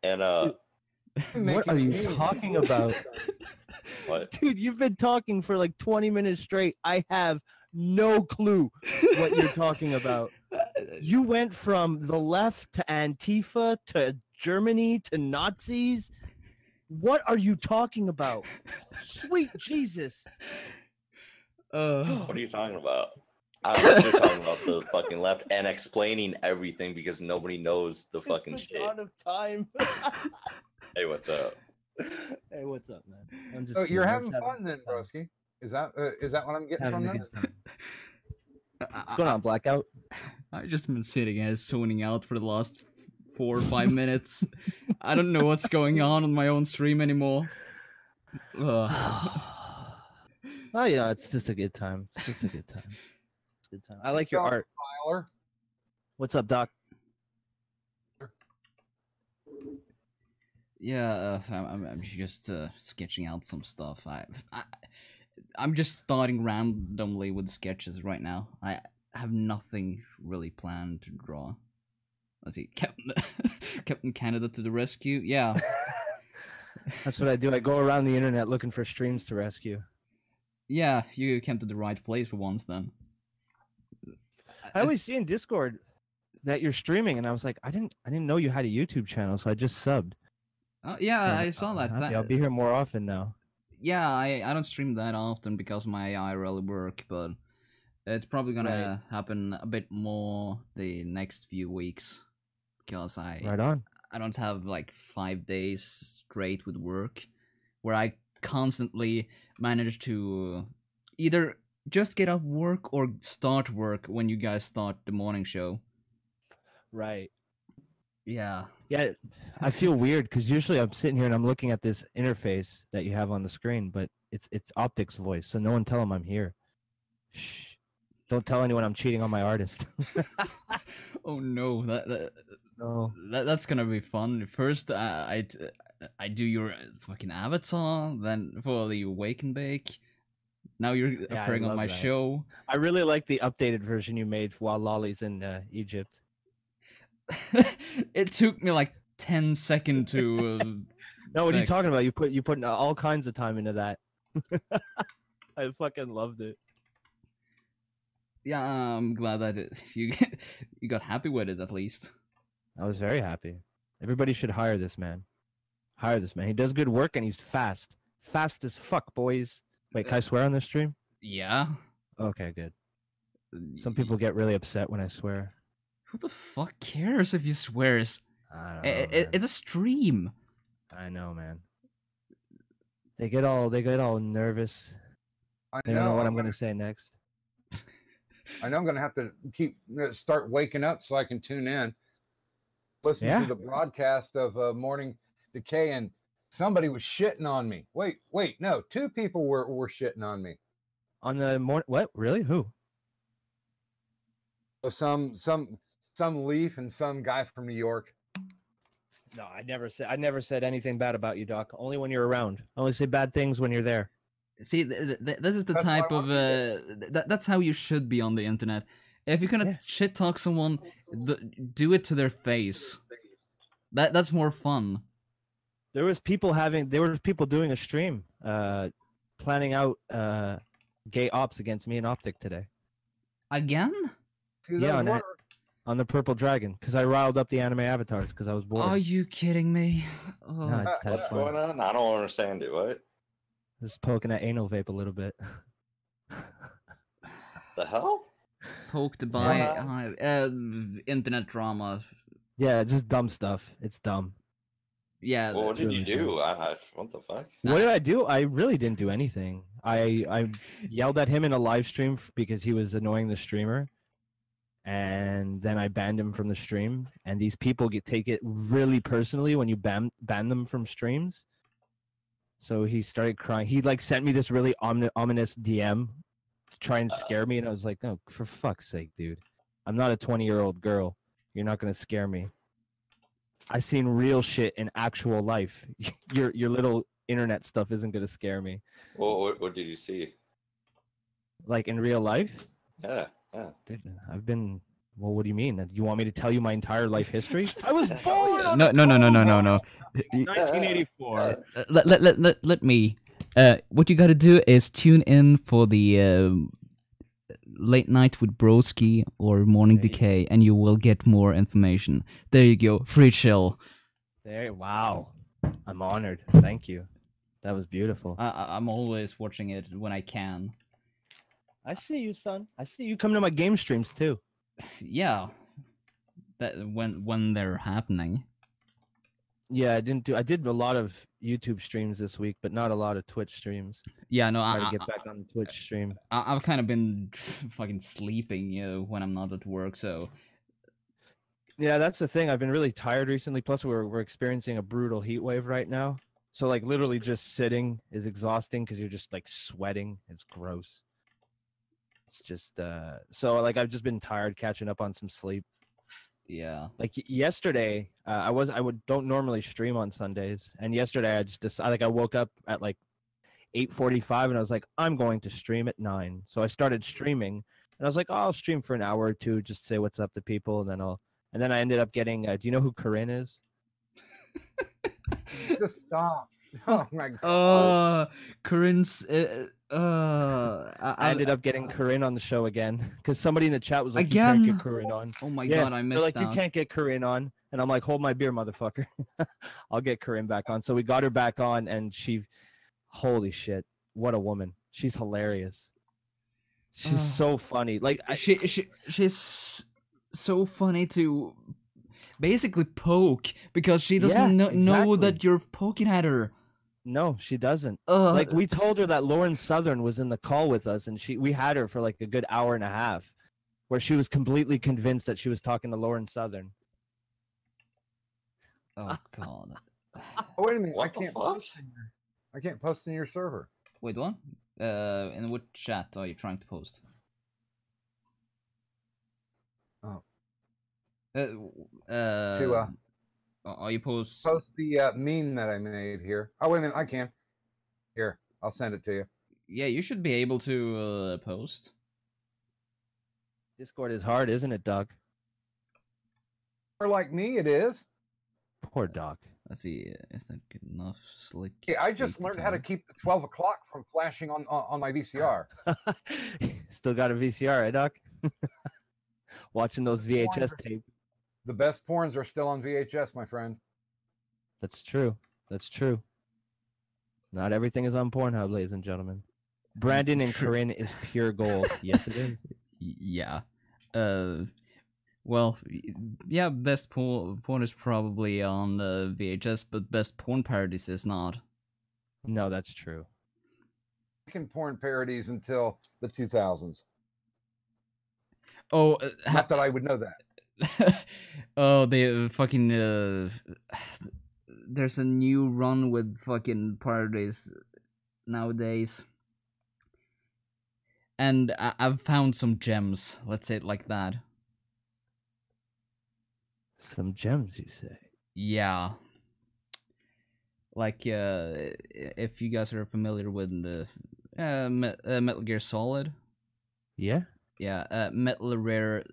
E: And
F: What are you talking about?
E: what?
F: Dude, you've been talking for like 20 minutes straight. I have no clue what you're talking about. You went from the left to Antifa to Germany to Nazis. What are you talking about? Sweet Jesus.
E: What are you talking about? I'm just talking about the fucking left and explaining everything because nobody knows the fucking
F: It's the
E: shit.
F: dawn of time.
E: Hey, what's up?
F: Hey, what's up, man? I'm just
D: So
F: kidding.
D: you're
F: Let's
D: having
F: have
D: fun then,
F: fun.
D: Broski? Is that what I'm getting
F: Having
D: from
F: a
D: this?
F: good time. What's going on, Blackout?
C: I've just been sitting and zoning out for the last 4 or 5 minutes. I don't know what's going on my own stream anymore.
F: Oh yeah, it's just a good time. It's just a good time. It's a good time. I like your art.
D: Tyler?
F: What's up, Doc?
C: Yeah, I'm just sketching out some stuff. I'm just starting randomly with sketches right now. I have nothing really planned to draw. Let's see, Captain Canada to the rescue. Yeah,
F: That's what I do. I go around the internet looking for streams to rescue.
C: yeah, you came to the right place for once then.
F: I always see in Discord that you're streaming, and I was like, I didn't know you had a YouTube channel, so I just subbed.
C: Yeah, I saw that.
F: Happy. I'll be here more often now.
C: Yeah, I don't stream that often because of my IRL work, but it's probably gonna happen a bit more the next few weeks because
F: Right on.
C: I don't have like 5 days straight with work where I constantly manage to either just get off work or start work when you guys start the morning show.
F: Right.
C: Yeah.
F: Yeah, I feel weird because usually I'm sitting here and I'm looking at this interface that you have on the screen, but it's Optic's voice, so no one tell him I'm here. Shh. Don't tell anyone I'm cheating on my artist.
C: Oh no,
F: No.
C: that's gonna be fun. First, I do your fucking avatar, then for the wake and bake. Now you're
F: Yeah, I
C: appearing on
F: love
C: my
F: that.
C: show.
F: I really like the updated version you made while Lolly's in Egypt.
C: It took me like 10 seconds to.
F: No, what are you
C: fix.
F: talking about? You put all kinds of time into that. I fucking loved it.
C: Yeah, I'm glad that you got happy with it at least.
F: I was very happy. Everybody should hire this man. Hire this man. He does good work and he's fast. Fast as fuck, boys. Wait, can I swear on this stream?
C: Yeah.
F: Okay, good. Some people get really upset when I swear.
C: Who the fuck cares if you swears?
F: I don't know, man.
C: It's a stream.
F: I know, man. They get all nervous.
D: I
F: They don't know what I'm
D: gonna
F: gonna say next.
D: I know I'm going to have to start waking up so I can tune in, listen to the broadcast of Morning Decay, and somebody was shitting on me. Wait, no, two people were shitting on me.
F: On the morning, what? Really? Who?
D: Some leaf and some guy from New York.
F: No, I never said anything bad about you, Doc. Only when you're around. I only say bad things when you're there.
C: See, this is the type of that's how you should be on the internet. If you're gonna shit talk someone, do it to their face. That's more fun.
F: There was people doing a stream, planning out gay ops against me and Optic today. Again? Yeah, on the Purple Dragon, because I riled up the anime avatars because I was bored.
C: Are you kidding me? Oh.
F: No,
E: what's going on? I don't understand it. What?
F: Just poking at anal vape a little bit.
E: The hell?
C: Poked by internet drama.
F: Yeah, just dumb stuff. It's dumb.
C: Yeah.
E: Well, what did you do? What the fuck?
F: What did I do? I really didn't do anything. I yelled at him in a live stream because he was annoying the streamer, and then I banned him from the stream. And these people take it really personally when you ban them from streams. So he started crying. He sent me this really ominous DM to try and scare me, and I was like, "No, for fuck's sake, dude! I'm not a 20-year-old girl. You're not gonna scare me. I seen real shit in actual life. Your little internet stuff isn't gonna scare me."
E: Well, what did you see?
F: Like in real life?
E: Yeah.
F: Dude, I've been. Well, what do you mean? You want me to tell you my entire life history? I was born.
C: No.
F: 1984.
C: Let me. What you gotta do is tune in for the Late Night with Broski or Morning Decay, and you will get more information. There you go. Free chill.
F: Wow. I'm honored. Thank you. That was beautiful.
C: I'm always watching it when I can.
F: I see you, son. I see you come to my game streams too.
C: Yeah. When they're happening.
F: Yeah, I did a lot of YouTube streams this week, but not a lot of Twitch streams.
C: Yeah, no,
F: I get back on the Twitch stream.
C: I've kind of been fucking sleeping, when I'm not at work, so.
F: Yeah, that's the thing. I've been really tired recently. Plus, we're experiencing a brutal heat wave right now. So, literally just sitting is exhausting because you're just, sweating. It's gross. It's just, so, I've just been tired catching up on some sleep.
C: Yeah.
F: Yesterday, don't normally stream on Sundays. And yesterday, I just decided, I woke up at, 8:45, and I was like, I'm going to stream at 9. So I started streaming. And I was like, oh, I'll stream for an hour or two, just say what's up to people, and then I ended up getting. Do you know who Corinne is?
D: Just stop! Oh my god!
C: Corinne's.
F: I ended up getting Corinne on the show again because somebody in the chat was like,
C: again?
F: "You can't get Corinne on."
C: Oh my god, I missed
F: out. You can't get Corinne on, and I'm like, "Hold my beer, motherfucker! I'll get Corinne back on." So we got her back on, and holy shit, what a woman! She's hilarious. She's so funny.
C: She's so funny to basically poke because she doesn't know that you're poking at her.
F: No, she doesn't. We told her that Lauren Southern was in the call with us, and we had her for a good hour and a half, where she was completely convinced that she was talking to Lauren Southern.
C: Oh god.
D: Oh, wait a minute! I can't post in your server.
C: Wait, what? In what chat are you trying to post?
D: Oh.
C: Are you post
D: the meme that I made here? Oh, wait a minute, I can. Here, I'll send it to you.
C: Yeah, you should be able to post.
F: Discord is hard, isn't it, Doug?
D: For like me, it is.
F: Poor Doc.
C: Let's see, is that good enough? Slick.
D: Yeah, I just learned how to keep the 12 o'clock from flashing on my VCR.
F: Still got a VCR, eh, Doc? Watching those VHS tapes.
D: The best porns are still on VHS, my friend.
F: That's true. That's true. Not everything is on Pornhub, ladies and gentlemen. Brandon and Corinne is pure gold. Yes, it is.
C: Yeah. Well, yeah, best porn is probably on VHS, but best porn parodies is not.
F: No, that's true.
D: Porn parodies until the 2000s.
C: Oh,
D: Not that I would know that.
C: oh, they fucking there's a new run with fucking parodies nowadays, and I've found some gems. Let's say it like that.
F: Some gems, you say?
C: Yeah. Like, if you guys are familiar with the Metal Gear Solid.
F: Yeah.
C: Yeah, Metal Rare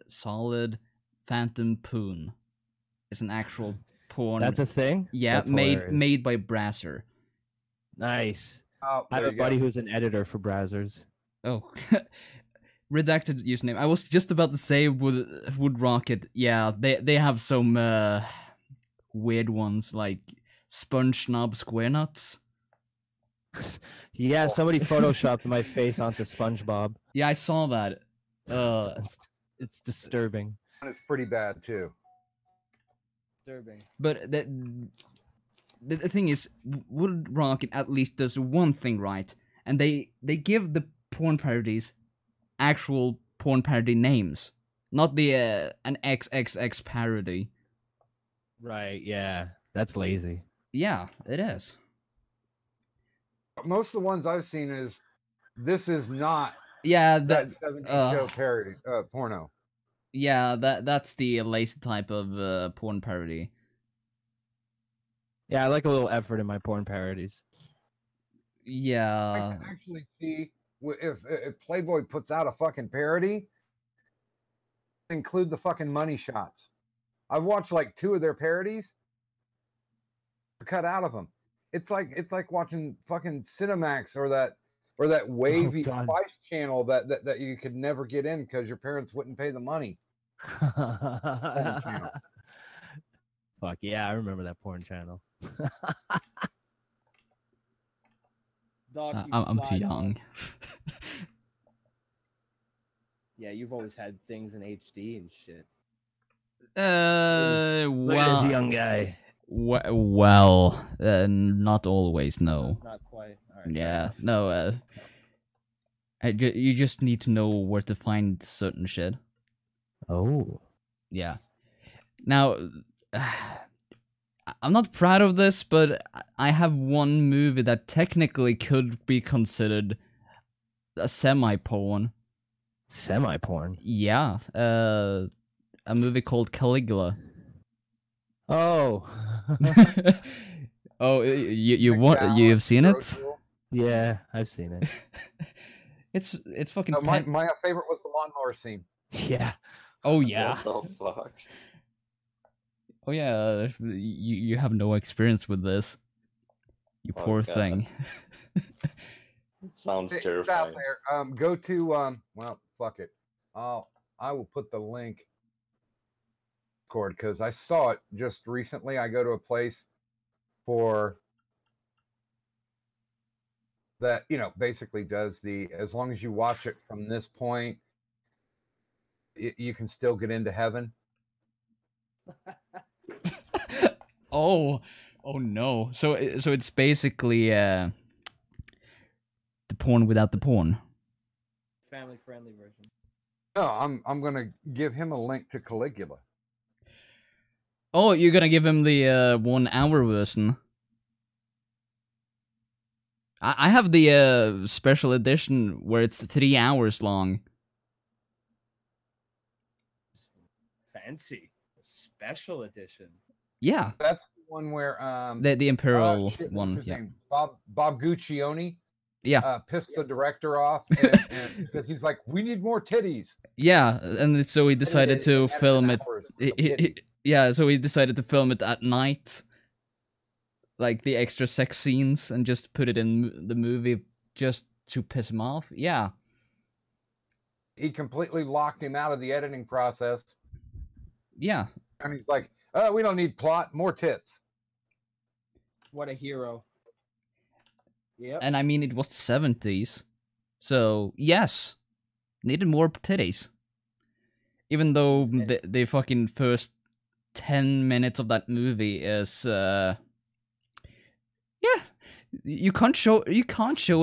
C: Solid Phantom Poon is an actual porn.
F: That's a thing?
C: Yeah,
F: That's hilarious.
C: made by Brasser.
F: Nice.
D: Oh,
F: I have
D: there
F: a
D: you go.
F: buddy who's an editor for browsers.
C: Oh, redacted username. I was just about to say Wood Rocket. Yeah, they have some weird ones like Sponge Snob Square Nuts.
F: Yeah, somebody photoshopped my face onto SpongeBob.
C: Yeah, I saw that.
F: It's disturbing.
D: And it's pretty bad too.
F: Disturbing.
C: But the thing is, Wood Rocket at least does one thing right, and they give the porn parodies actual porn parody names, not the an XXX parody.
F: Right, yeah. That's lazy.
C: Yeah, it is.
D: Most of the ones I've seen is this is not
C: Yeah,
D: that 70s show parody porno.
C: Yeah, that's the lazy type of porn parody.
F: Yeah, I like a little effort in my porn parodies.
D: I
C: Yeah.
D: can actually see if Playboy puts out a fucking parody, include the fucking money shots. I've watched like 2 of their parodies. Cut out of them. It's like watching fucking Cinemax or that wavy
F: God.
D: Spice channel that you could never get in because your parents wouldn't pay the money. channel.
F: Fuck yeah, I remember that porn channel. Doc,
C: I'm too young.
F: Yeah, you've always had things in HD and shit.
C: Well,
F: Look at this young guy.
C: Well, not always. No.
F: Not quite. All right,
C: Yeah. No. You just need to know where to find certain shit.
F: Oh.
C: Yeah. Now, I'm not proud of this, but I have one movie that technically could be considered a semi-porn.
F: Semi-porn?
C: Yeah. A movie called Caligula.
F: Oh.
C: Oh, you've seen it?
F: Yeah, I've seen it.
C: It's fucking.
D: My favorite was the lawnmower scene.
F: Yeah.
C: Oh yeah.
E: What the fuck?
C: Oh yeah. You have no experience with this. You
E: Oh,
C: poor
E: God.
C: thing.
E: Sounds
D: It's
E: terrifying.
D: out there. Go to well, fuck it. I will put the link because I saw it just recently. I go to a place for that, basically does as long as you watch it from this point, you can still get into heaven.
C: Oh no. So it's basically the porn without the porn.
F: Family-friendly version.
D: No, I'm gonna give him a link to Caligula.
C: Oh, you're gonna give him the 1 hour version. I have the special edition where it's 3 hours long.
F: Fancy. Special edition.
C: Yeah,
D: That's the one where
C: the Imperial
D: shit, what's
C: one.
D: his
C: Yeah,
D: name? Bob Guccione
C: yeah,
D: pissed the director off and because he's like, we need more titties.
C: yeah. And so he decided to
D: Edited
C: film it.
D: hours with the titties.
C: Yeah, so he decided to film it at night, like the extra sex scenes, and just put it in the movie just to piss him off. Yeah.
D: He completely locked him out of the editing process.
C: Yeah.
D: And he's like, we don't need plot, more tits.
F: What a hero. Yep.
C: And I mean, it was the 70s. So, yes. Needed more titties. Even though the fucking first 10 minutes of that movie is, yeah. You can't show it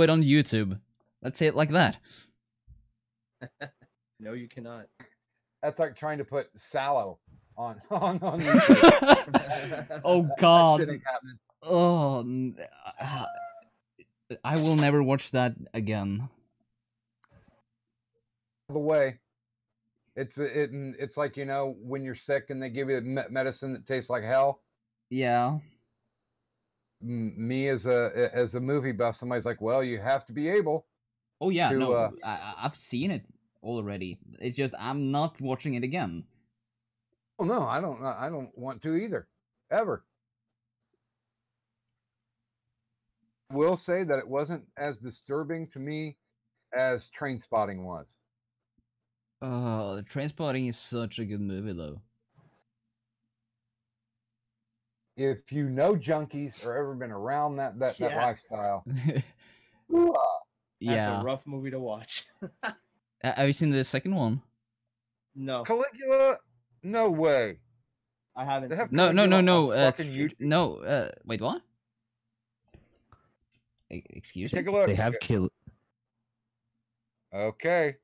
C: on YouTube. Let's say it like that.
F: No, you cannot.
D: That's like trying to put Sallow on YouTube.
C: Oh
D: That
C: God.
D: shit ain't happening.
C: Oh, I will never watch that again.
D: The way it's like, you know, when you're sick and they give you medicine that tastes like hell.
C: Yeah.
D: Me as a movie buff, somebody's like, well, you have to be able.
C: Oh yeah,
D: To,
C: no, I've seen it already. It's just I'm not watching it again.
D: Oh no, I don't want to either, ever. I will say that it wasn't as disturbing to me as Train Spotting was.
C: Trainspotting is such a good movie though.
D: If you know junkies or ever been around that
F: Yeah.
D: lifestyle,
C: Yeah.
F: That's a rough movie to watch.
C: Have you seen the second one?
F: No,
D: Caligula, no way.
F: I haven't.
D: They have
F: seen
C: No,
F: it.
C: no, no,
D: Caligula
C: no.
D: on fucking YouTube.
C: No. Wait, what? Excuse me.
D: Take a look.
F: They have killed.
D: Okay.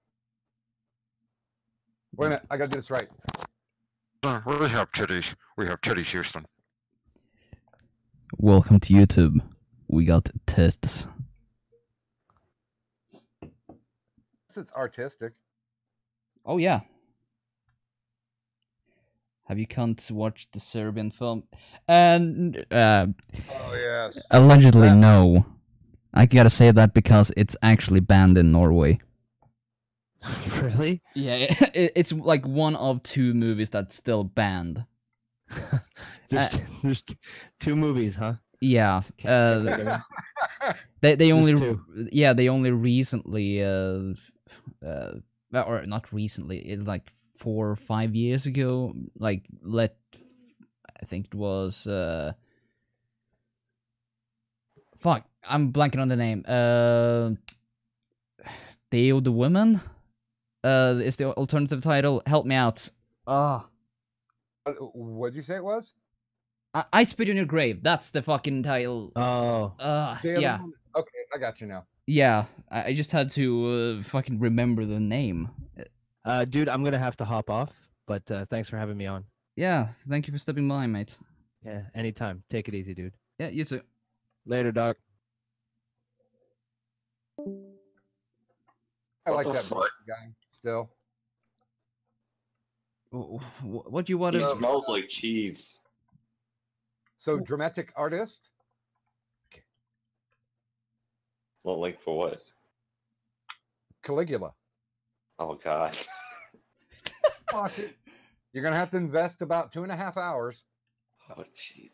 D: Wait a minute, I gotta do this right.
G: We have titties. We have titties, Houston.
C: Welcome to YouTube. We got tits.
D: This is artistic.
C: Oh yeah. Have you come to watch the Serbian film? And
D: Oh yes.
C: allegedly no. I gotta say that because it's actually banned in Norway.
F: Really?
C: Yeah, it's like one of 2 movies that's still banned.
F: There's 2 movies, huh?
C: Yeah.
F: Can't think of it.
C: They only
F: 2.
C: they only recently or not recently, it's like 4 or 5 years ago, like I think it was fuck, I'm blanking on the name. Theo the Woman is the alternative title. Help me out.
D: What'd you say it was?
C: I Spit on Your Grave. That's the fucking title.
F: Oh,
C: Yeah.
D: Okay, I got you now.
C: Yeah, I just had to fucking remember the name.
F: dude, I'm gonna have to hop off. But thanks for having me on.
C: Yeah, thank you for stepping by, mate.
F: Yeah, anytime. Take it easy, dude.
C: Yeah, you too.
F: Later, Doc.
D: I
E: What
D: like
E: the
D: that
E: fuck?
D: guy still.
C: What do you want
E: He
C: to...
E: smells like cheese.
D: So dramatic artist.
E: Well, like for what?
D: Caligula.
E: Oh God.
D: Fuck it. You're gonna have to invest about 2.5 hours.
E: Oh jeez.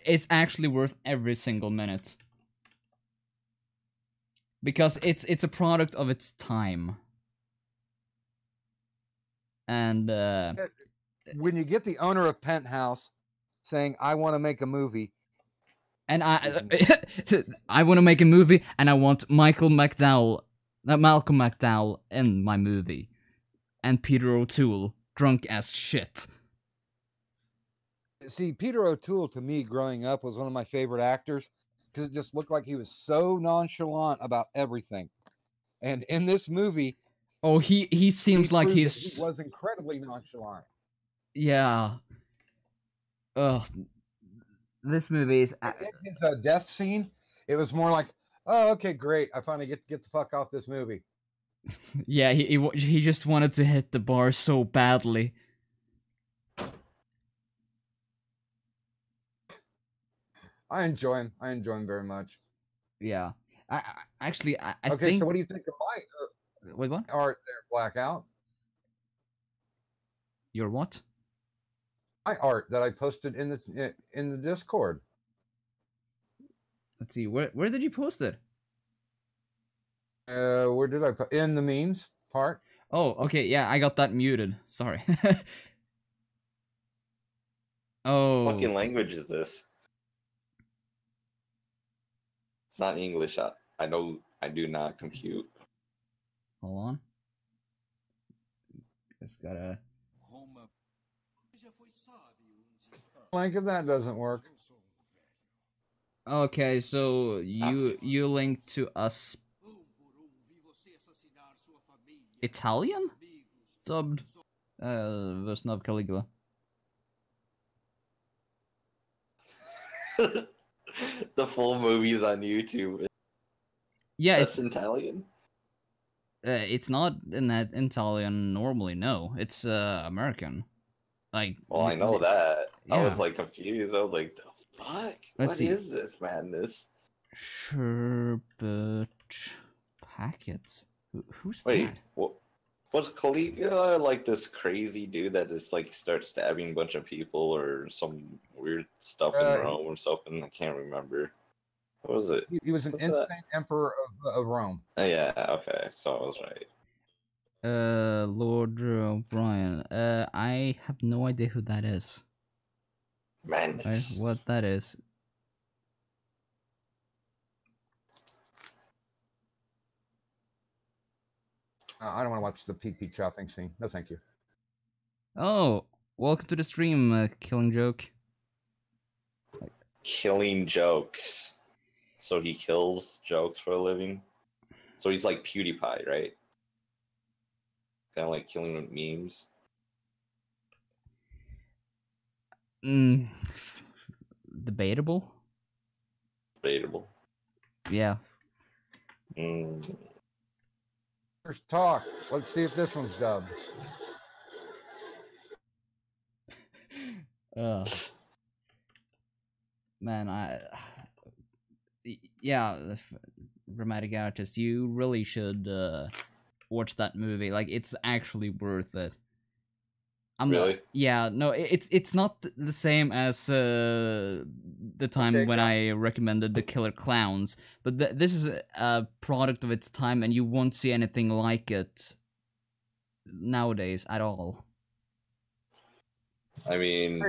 C: It's actually worth every single minute. Because it's a product of its time. And
D: When you get the owner of Penthouse saying, "I want to make a movie,"
C: and I want to make a movie, and I want Malcolm McDowell in my movie, and Peter O'Toole drunk as shit.
D: See, Peter O'Toole to me growing up was one of my favorite actors because it just looked like he was so nonchalant about everything. And in this movie,
C: Oh, he seems
D: he
C: like
D: proved that
C: he's...
D: he was incredibly nonchalant.
C: Yeah. Ugh. This movie is...
D: In his death scene, it was more like, "Oh, okay, great. I finally get the fuck off this movie."
C: Yeah, he just wanted to hit the bar so badly.
D: I enjoy him. I enjoy him very much.
C: Yeah. I actually I
D: Okay,
C: think...
D: so what do you think of my
C: Wait, what?
D: art there, Blackout?
C: Your what?
D: My art that I posted in the Discord.
C: Let's see. Where did you post it?
D: Where did I put in the memes part?
C: Oh, okay. Yeah, I got that muted. Sorry. Oh.
E: What fucking language is this? It's not English. I know I do not compute.
C: Hold on. Just gotta...
D: Like if that doesn't work.
C: Okay, so
E: Nazis.
C: you linked to us... Italian? dubbed version of Caligula.
E: The full movie's on YouTube.
C: Yeah,
E: That's Italian.
C: it's not in that Italian normally. No, it's American. Like,
E: Well, I know that. I
C: yeah.
E: was like confused. I was like, the fuck?
C: Let's see.
E: What is this madness?
C: Sherbet packets. Who's
E: Wait,
C: that?
E: was Caligula like this crazy dude that just like starts stabbing a bunch of people or some weird stuff in Rome or something? I can't remember. What was it?
D: He was an
E: What's
D: insane
E: that?
D: emperor of Rome.
E: Oh, yeah, okay, so I was right.
C: Lord O'Brien. I have no idea who that is.
E: Man,
C: Right? What that is.
D: I don't want to watch the pee-pee chopping scene. No, thank you.
C: Oh, welcome to the stream, Killing Joke.
E: killing jokes. So he kills jokes for a living. So he's like PewDiePie, right? Kind of like killing with memes.
C: Debatable.
E: Debatable.
C: Yeah.
D: First talk. Let's see if this one's dubbed.
C: Man, yeah, dramatic artist. You really should watch that movie. Like, it's actually worth it.
E: Really?
C: Yeah, no, it's not the same as the time when I recommended The Killer Clowns, but this is a product of its time, and you won't see anything like it nowadays at all.
E: I mean,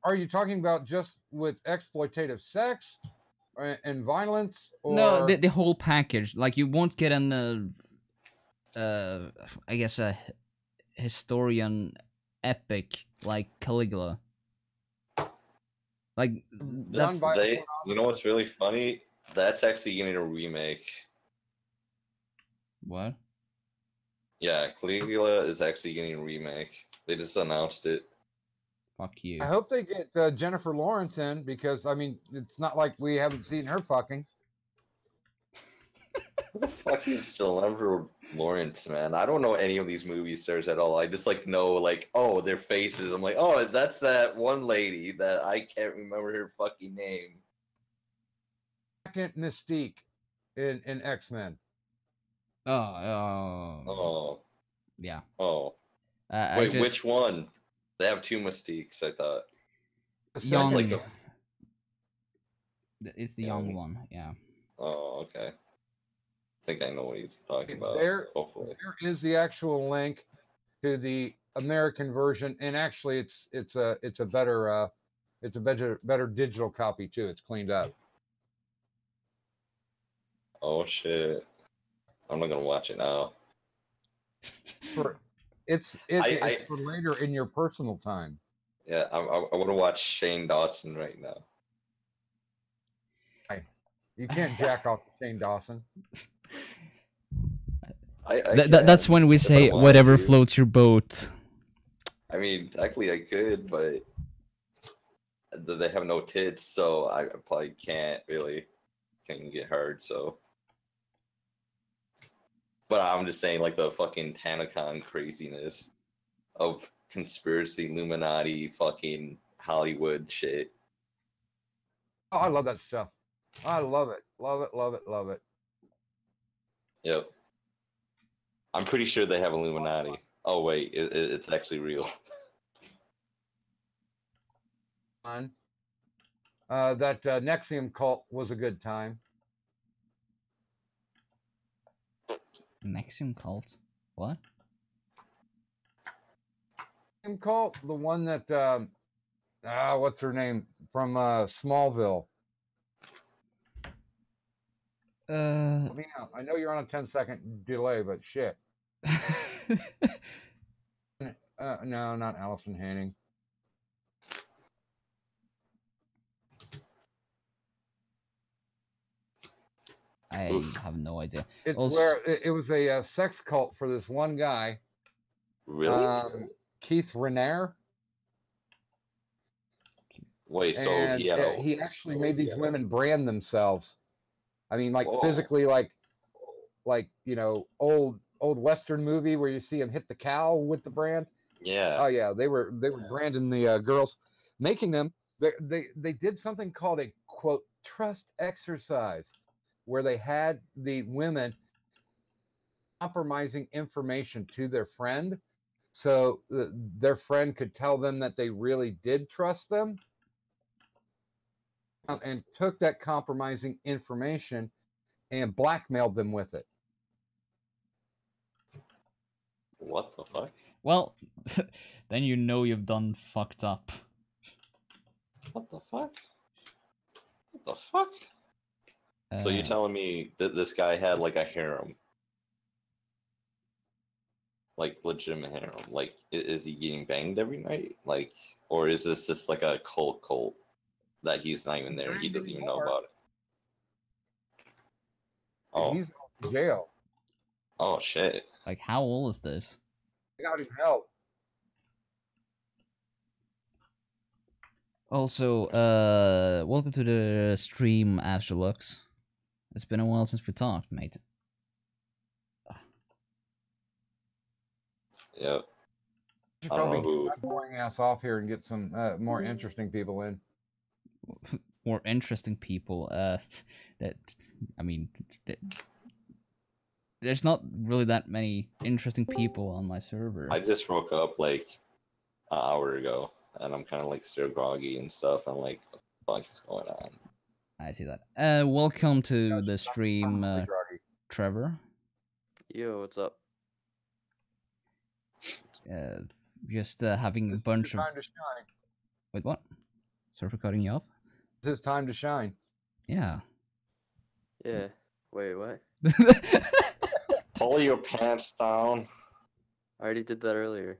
D: are you talking about just with exploitative sex and violence, or
C: no, the whole package? Like, you won't get an I guess a historian epic like Caligula. Like, that's
E: you know what's really funny? That's actually getting a remake.
C: What?
E: Yeah, Caligula is actually getting a remake. They just announced it.
C: Fuck you.
D: I hope they get Jennifer Lawrence in, because I mean, it's not like we haven't seen her fucking.
E: Who the fuck is Jennifer Lawrence, man? I don't know any of these movie stars at all. I just like know like, oh, their faces. I'm like, oh, that's that one lady that I can't remember her fucking name.
D: Second Mystique in X-Men.
E: Oh.
C: Yeah.
E: Oh. Wait, which one? They have two Mystiques, I thought.
C: Young.
E: Like
C: it's the young one, yeah. Oh,
E: okay. I think I know what he's talking about. Hopefully,
D: there is the actual link to the American version, and actually, it's a better digital copy too. It's cleaned up.
E: Oh shit! I'm not gonna watch it now.
D: It's for later in your personal time.
E: Yeah, I want to watch Shane Dawson right now.
D: You can't jack off Shane Dawson.
C: That's when we say whatever floats your boat.
E: I mean, actually, I could, but they have no tits, so I probably can't really. Can get hard, so. But I'm just saying, like, the fucking Tanacon craziness of conspiracy, Illuminati, fucking Hollywood shit.
D: Oh, I love that stuff. I love it. Love it, love it, love it.
E: Yep. I'm pretty sure they have Illuminati. Oh, wait, it's actually real.
D: That Nexium cult was a good time.
C: Nexium cult? What?
D: Nexium cult? The one that, what's her name? From Smallville. Let me know. I know you're on a 10-second delay, but shit. No, not Allison Hanning.
C: I have no idea.
D: It's where it was a sex cult for this one guy,
E: Really?
D: Keith Raniere.
E: Wait, so
D: And
E: he had a
D: he actually made these women brand themselves. I mean, like
E: Whoa.
D: physically, like old Western movie where you see him hit the cow with the brand.
E: yeah.
D: Oh yeah, they were branding the girls, making them. They did something called a quote trust exercise, where they had the women compromising information to their friend, so their friend could tell them that they really did trust them, and took that compromising information and blackmailed them with it.
E: What the fuck?
C: Well, then you know you've done fucked up.
E: What the fuck? What the fuck? So you're telling me that this guy had like a harem? Like legitimate harem? Like, is he getting banged every night? Like, or is this just like a cult that he's not even there? He doesn't even know about it. Oh.
D: He's in jail.
E: Oh shit.
C: Like, how old is this?
D: They got him help.
C: Also, welcome to the stream, Astrolux. It's been a while since we talked, mate.
E: Yep.
D: You should
E: I don't
D: probably
E: know who.
D: get my boring ass off here and get some more interesting people in.
C: More interesting people. That, I mean, there's not really that many interesting people on my server.
E: I just woke up like an hour ago, and I'm kind of like still groggy and stuff. I'm like, what the fuck is going on?
C: I see that. Welcome to the stream, Trevor.
H: Yo, what's up?
C: Just having a bunch of.
D: Time to shine.
C: Wait, what? Sorry for cutting you off.
D: It's his time to shine.
C: Yeah.
H: Yeah. Wait, what?
E: Pull your pants down.
H: I already did that earlier.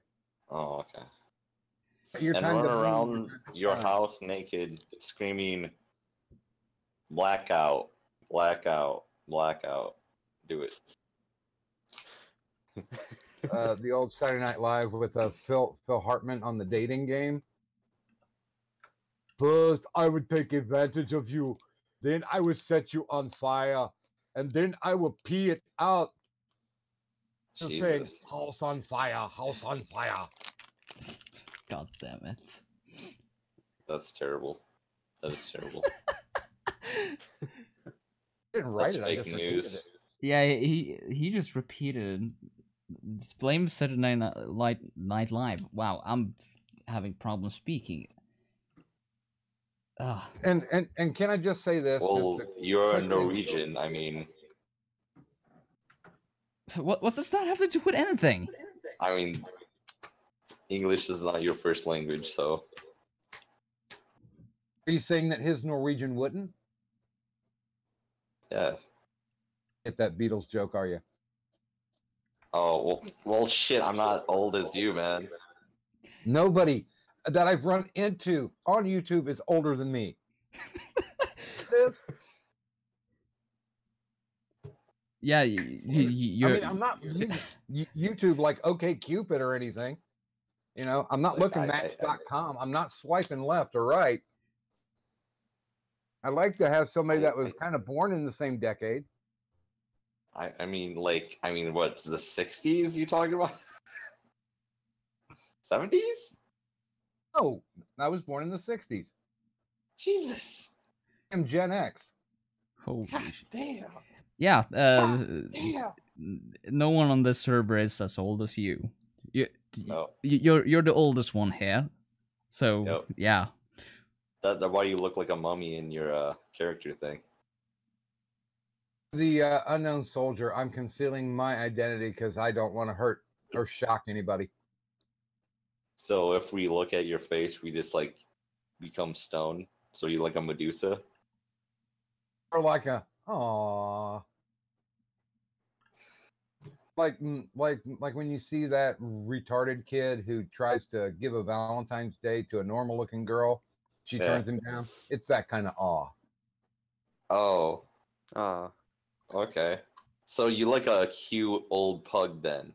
E: Oh, okay.
D: Your
E: And
D: time
E: run
D: to
E: around your
D: shine.
E: house naked, screaming, "Blackout, blackout, blackout." Do it.
D: The old Saturday Night Live with Phil Hartman on the dating game. First, I would take advantage of you. Then I would set you on fire. And then I will pee it out. Just saying,
E: Jesus.
D: house on fire, house on fire.
C: God damn it.
E: That's terrible. That is terrible.
D: I didn't write
E: That's
D: it. I
E: fake
D: just repeated
E: news.
D: it.
C: Yeah, he just repeated. Blame Saturday Night Live. Wow, I'm having problems speaking. Ugh.
D: And can I just say this?
E: Well,
D: just to
E: you're a
D: quickly-
E: Norwegian. I mean,
C: What does that have to do with anything?
E: English is not your first language, so
D: Are you saying that his Norwegian wouldn't?
E: yeah.
D: Get that Beatles joke, are you?
E: Oh well, shit. I'm not old as you, man.
D: Nobody that I've run into on YouTube is older than me. This?
C: Yeah,
D: I
C: you're.
D: mean, I'm not using YouTube like OkCupid or anything. You know, I'm not
E: Like,
D: looking Match.com. I'm not swiping left or right. I like to have somebody that was kind of born in the same decade.
E: I mean, what, the 60s you talking about? 70s?
D: Oh, I was born in the 60s.
E: Jesus.
D: I'm Gen X.
C: Holy
E: God
C: shit.
E: damn.
C: Yeah,
E: Damn.
C: no one on this server is as old as you.
E: No.
C: You're the oldest one here. So,
E: Yep.
C: yeah.
E: That's why you look like a mummy in your character thing.
D: The unknown soldier, I'm concealing my identity because I don't want to hurt or shock anybody.
E: So if we look at your face, we just like become stone. So you like a Medusa?
D: Or like a, aww. Like when you see that retarded kid who tries to give a Valentine's Day to a normal looking girl, she
E: Yeah.
D: turns him down. It's that kind of awe.
E: Oh,
H: Ah,
E: okay. So you like a cute old pug then?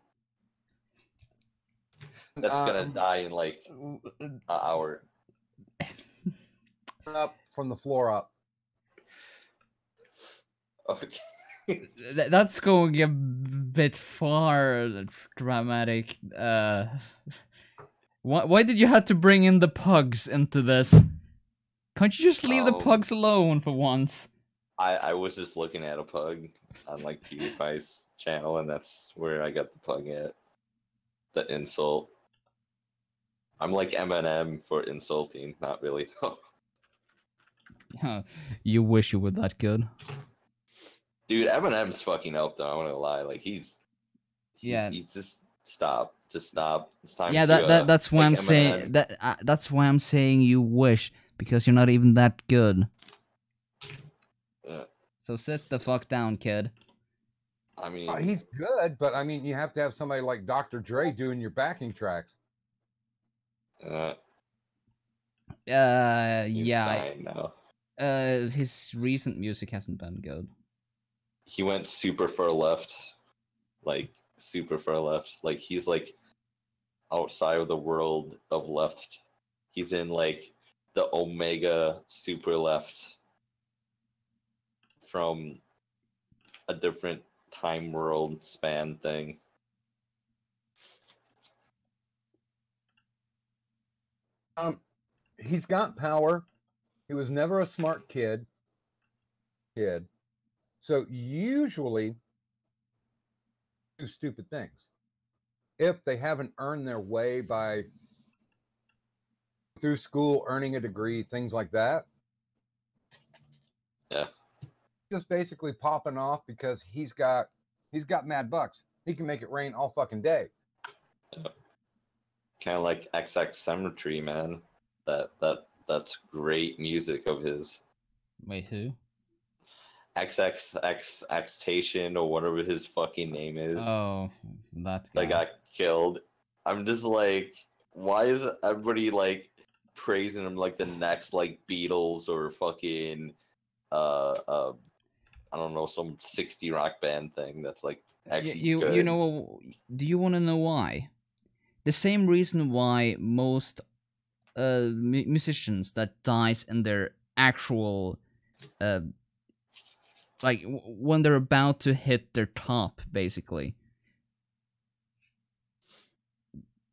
E: that's gonna die in like an hour.
D: Up from the floor up.
E: Okay.
C: That's going a bit far dramatic. Why did you have to bring in the pugs into this? Can't you just leave the pugs alone for once?
E: I was just looking at a pug on like PewDiePie's channel, and that's where I got the pug at. The insult. I'm like Eminem for insulting, not really though.
C: You wish you were that good.
E: Dude, Eminem's fucking up though. I'm not gonna lie. Like he's just stop. Just stop. It's time.
C: Yeah,
E: to,
C: that's why I'm saying that's why I'm saying you wish, because you're not even that good. So sit the fuck down, kid.
E: I mean,
D: he's good, but I mean, you have to have somebody like Dr. Dre doing your backing tracks.
C: Yeah.
E: Now.
C: His recent music hasn't been good.
E: He went super far left, like super far left. Like he's like outside of the world of left. He's in like the Omega super left from a different time world span thing.
D: He's got power. He was never a smart kid. So usually do stupid things. If they haven't earned their way by through school, earning a degree, things like that.
E: Yeah.
D: Just basically popping off because he's got mad bucks. He can make it rain all fucking day.
E: Yeah. Kind of like XX Cemetery, man. That's great music of his.
C: Wait, who?
E: XXXXtation or whatever his fucking name is.
C: Oh, that guy.
E: That got killed. I'm just like, why is everybody like praising him like the next like Beatles or fucking I don't know, some 60 rock band thing that's like actually good.
C: You know, do you want to know why? The same reason why most musicians that dies in their actual like when they're about to hit their top, basically.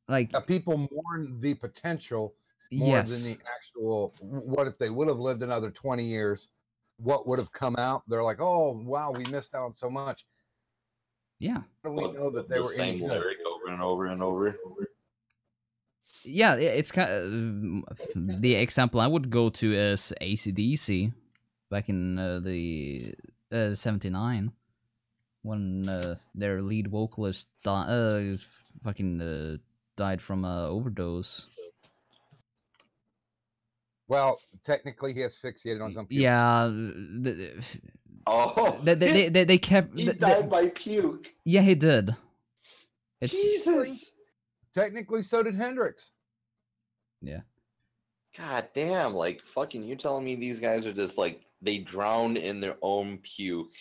C: Like
D: people mourn the potential more than the actual. What if they would have lived another 20 years? What would have come out? They're like, oh wow, we missed out on so much.
C: Yeah.
D: How do we know that they were
E: same lyric over and over and over?
C: Yeah, it's kind of, the example I would go to is AC/DC back in the 79 when their lead vocalist died from an overdose.
D: Well, technically, he asphyxiated on some puke.
C: Yeah. They kept.
E: He died by puke.
C: Yeah, he did.
E: Jesus.
D: Technically, so did Hendrix.
C: Yeah.
E: God damn! Like fucking, you're telling me these guys are just like they drowned in their own puke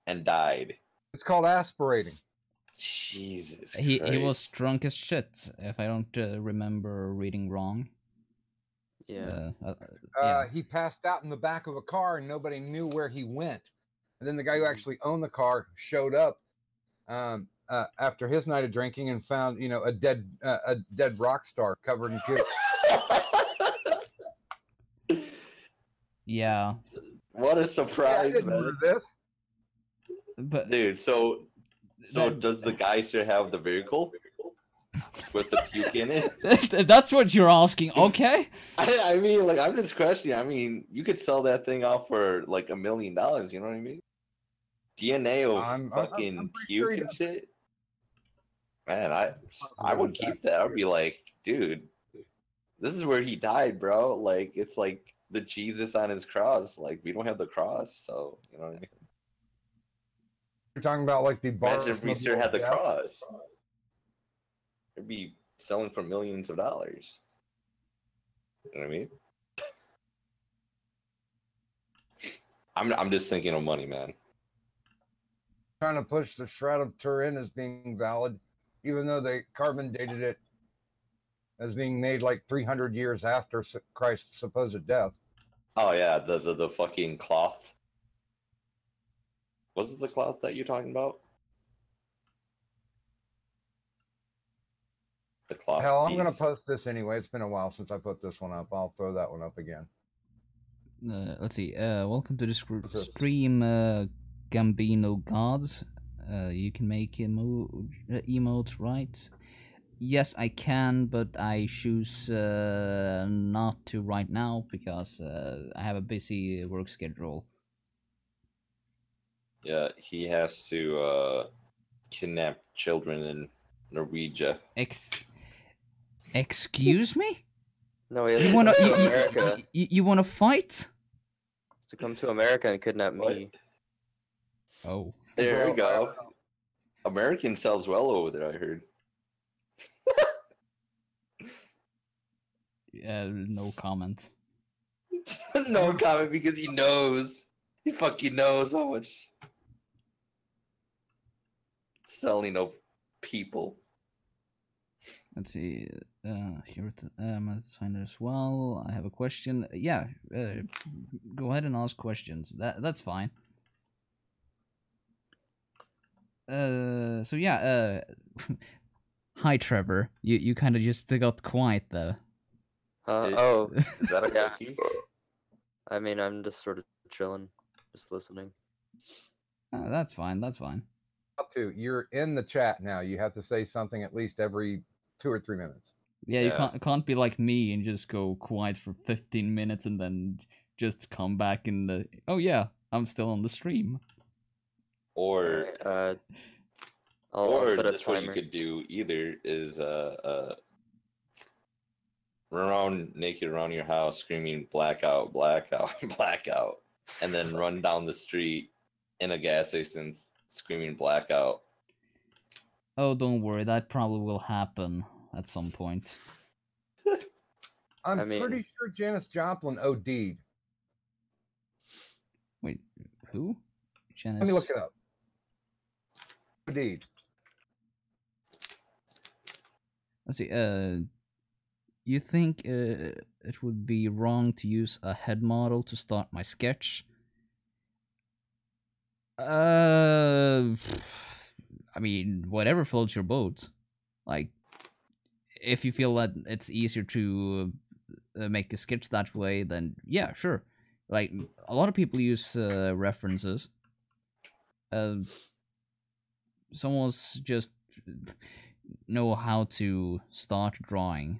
E: and died?
D: It's called aspirating.
E: Jesus.
C: He was drunk as shit, if I don't remember reading wrong.
H: Yeah.
D: He passed out in the back of a car and nobody knew where he went. And then the guy who actually owned the car showed up after his night of drinking and found, a dead rock star covered in puke.
C: Yeah.
E: What a surprise, man.
D: This.
C: But
E: dude, so does the guy still have the vehicle with the puke in it?
C: That's what you're asking, okay?
E: I mean, like, I'm just questioning. I mean, you could sell that thing off for like $1 million. You know what I mean? DNA of fucking puke and shit. Man, I would keep that. I'd be like, dude, this is where he died, bro. Like, it's like the Jesus on his cross. Like, we don't have the cross, so you know what I mean?
D: You're talking about like the bar.
E: Imagine if we still had the cross. It'd be selling for millions of dollars. You know what I mean? I'm just thinking of money, man.
D: Trying to push the Shroud of Turin as being valid, even though they carbon dated it as being made like 300 years after Christ's supposed death.
E: Oh yeah, the fucking cloth. Was it the cloth that you're talking about? The cloth.
D: Hell, I'm gonna
E: piece.
D: post this anyway. It's been a while since I put this one up. I'll throw that one up again.
C: Let's see. Welcome to the
D: What's this?
C: stream, Gambino Gods. You can make emotes, right? Yes, I can, but I choose not to right now because I have a busy work schedule.
E: Yeah, he has to kidnap children in Norwegia.
C: Excuse me?
H: No, he has
C: You
H: to
C: wanna
H: come to America.
C: you wanna fight?
H: To come to America and kidnap me.
C: Oh.
E: There we go. American sells well over there, I heard.
C: No comment.
E: No comment because he knows. He fucking knows how much selling of people.
C: Let's see. Here I'm gonna sign it as well. I have a question. Yeah. Go ahead and ask questions. That's fine. So yeah. Hi, Trevor. You kind of just got quiet though.
H: Oh,
E: Is that a
H: Yeah.
E: cookie?
H: I mean, I'm just sort of chilling, just listening.
C: That's fine. That's fine.
D: Up to you're in the chat now. You have to say something at least every 2 or 3 minutes.
C: Yeah, you
E: Yeah.
C: can't be like me and just go quiet for 15 minutes and then just come back in the. Oh yeah, I'm still on the stream.
E: Or
H: Alright, I'll set a
E: this what you
H: timer.
E: could do either is run around naked around your house screaming blackout, blackout, blackout, and then run down the street in a gas station screaming blackout.
C: Oh, don't worry, that probably will happen at some point.
D: I'm
H: I mean-
D: pretty sure Janis Joplin OD'd.
C: Wait, who? Janice.
D: Let me look it up. OD'd.
C: Let's see. You think it would be wrong to use a head model to start my sketch? I mean, whatever floats your boat. Like, if you feel that it's easier to make a sketch that way, then yeah, sure. Like, a lot of people use references. Some of us just know how to start drawing.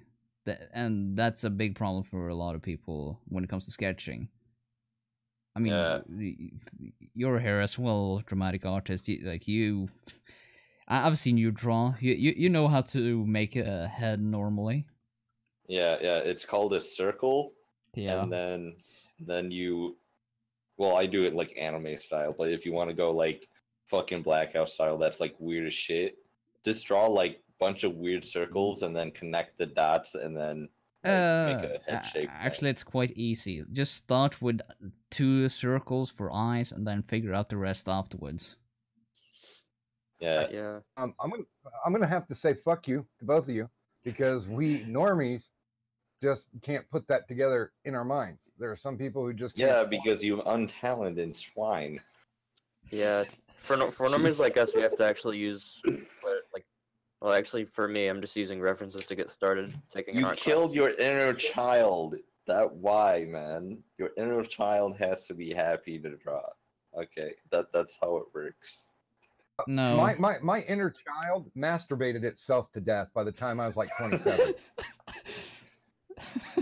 C: And that's a big problem for a lot of people when it comes to sketching. I mean, you're here as well, dramatic artist. I've seen you draw. You know how to make a head normally.
E: Yeah, it's called a circle.
C: Yeah.
E: And then you, well, I do it like anime style, but if you want to go like fucking Blackout style, that's like weird as shit. Just draw like bunch of weird circles and then connect the dots and then make a head shape.
C: Actually, it's quite easy. Just start with 2 circles for eyes and then figure out the rest afterwards.
E: Yeah.
H: Yeah.
D: I'm gonna have to say fuck you to both of you because we normies just can't put that together in our minds. There are some people who just can't.
E: Yeah, because you untalented swine.
H: Yeah. For normies like us, we have to actually use well, actually, for me, I'm just using references to get started. Taking an
E: You
H: art
E: killed
H: class.
E: your inner child. Why, man? Your inner child has to be happy to draw. Okay, that's how it works.
C: No.
D: My inner child masturbated itself to death by the time I was like 27.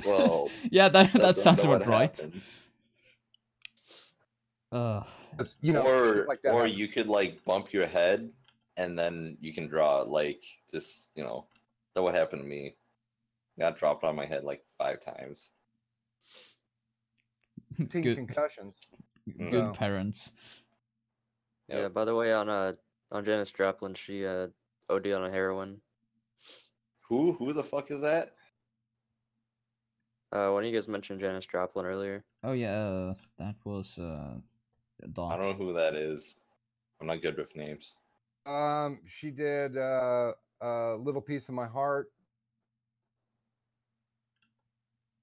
E: Well,
C: yeah, that sounds
E: what
C: about right.
E: happened.
D: You know,
E: or
D: like that
E: or
D: happens.
E: you could like bump your head and then you can draw like just that what happened to me. Got dropped on my head like 5 times.
D: 15
C: Good.
D: concussions.
C: Good
D: So-
C: parents.
H: Yeah.
E: Yep.
H: By the way, on Janis Joplin, she OD on a heroin.
E: Who the fuck is that?
H: One of you guys mentioned Janis Joplin earlier.
C: Oh yeah, that was Doc.
E: I don't know who that is. I'm not good with names.
D: She did a little piece of my heart.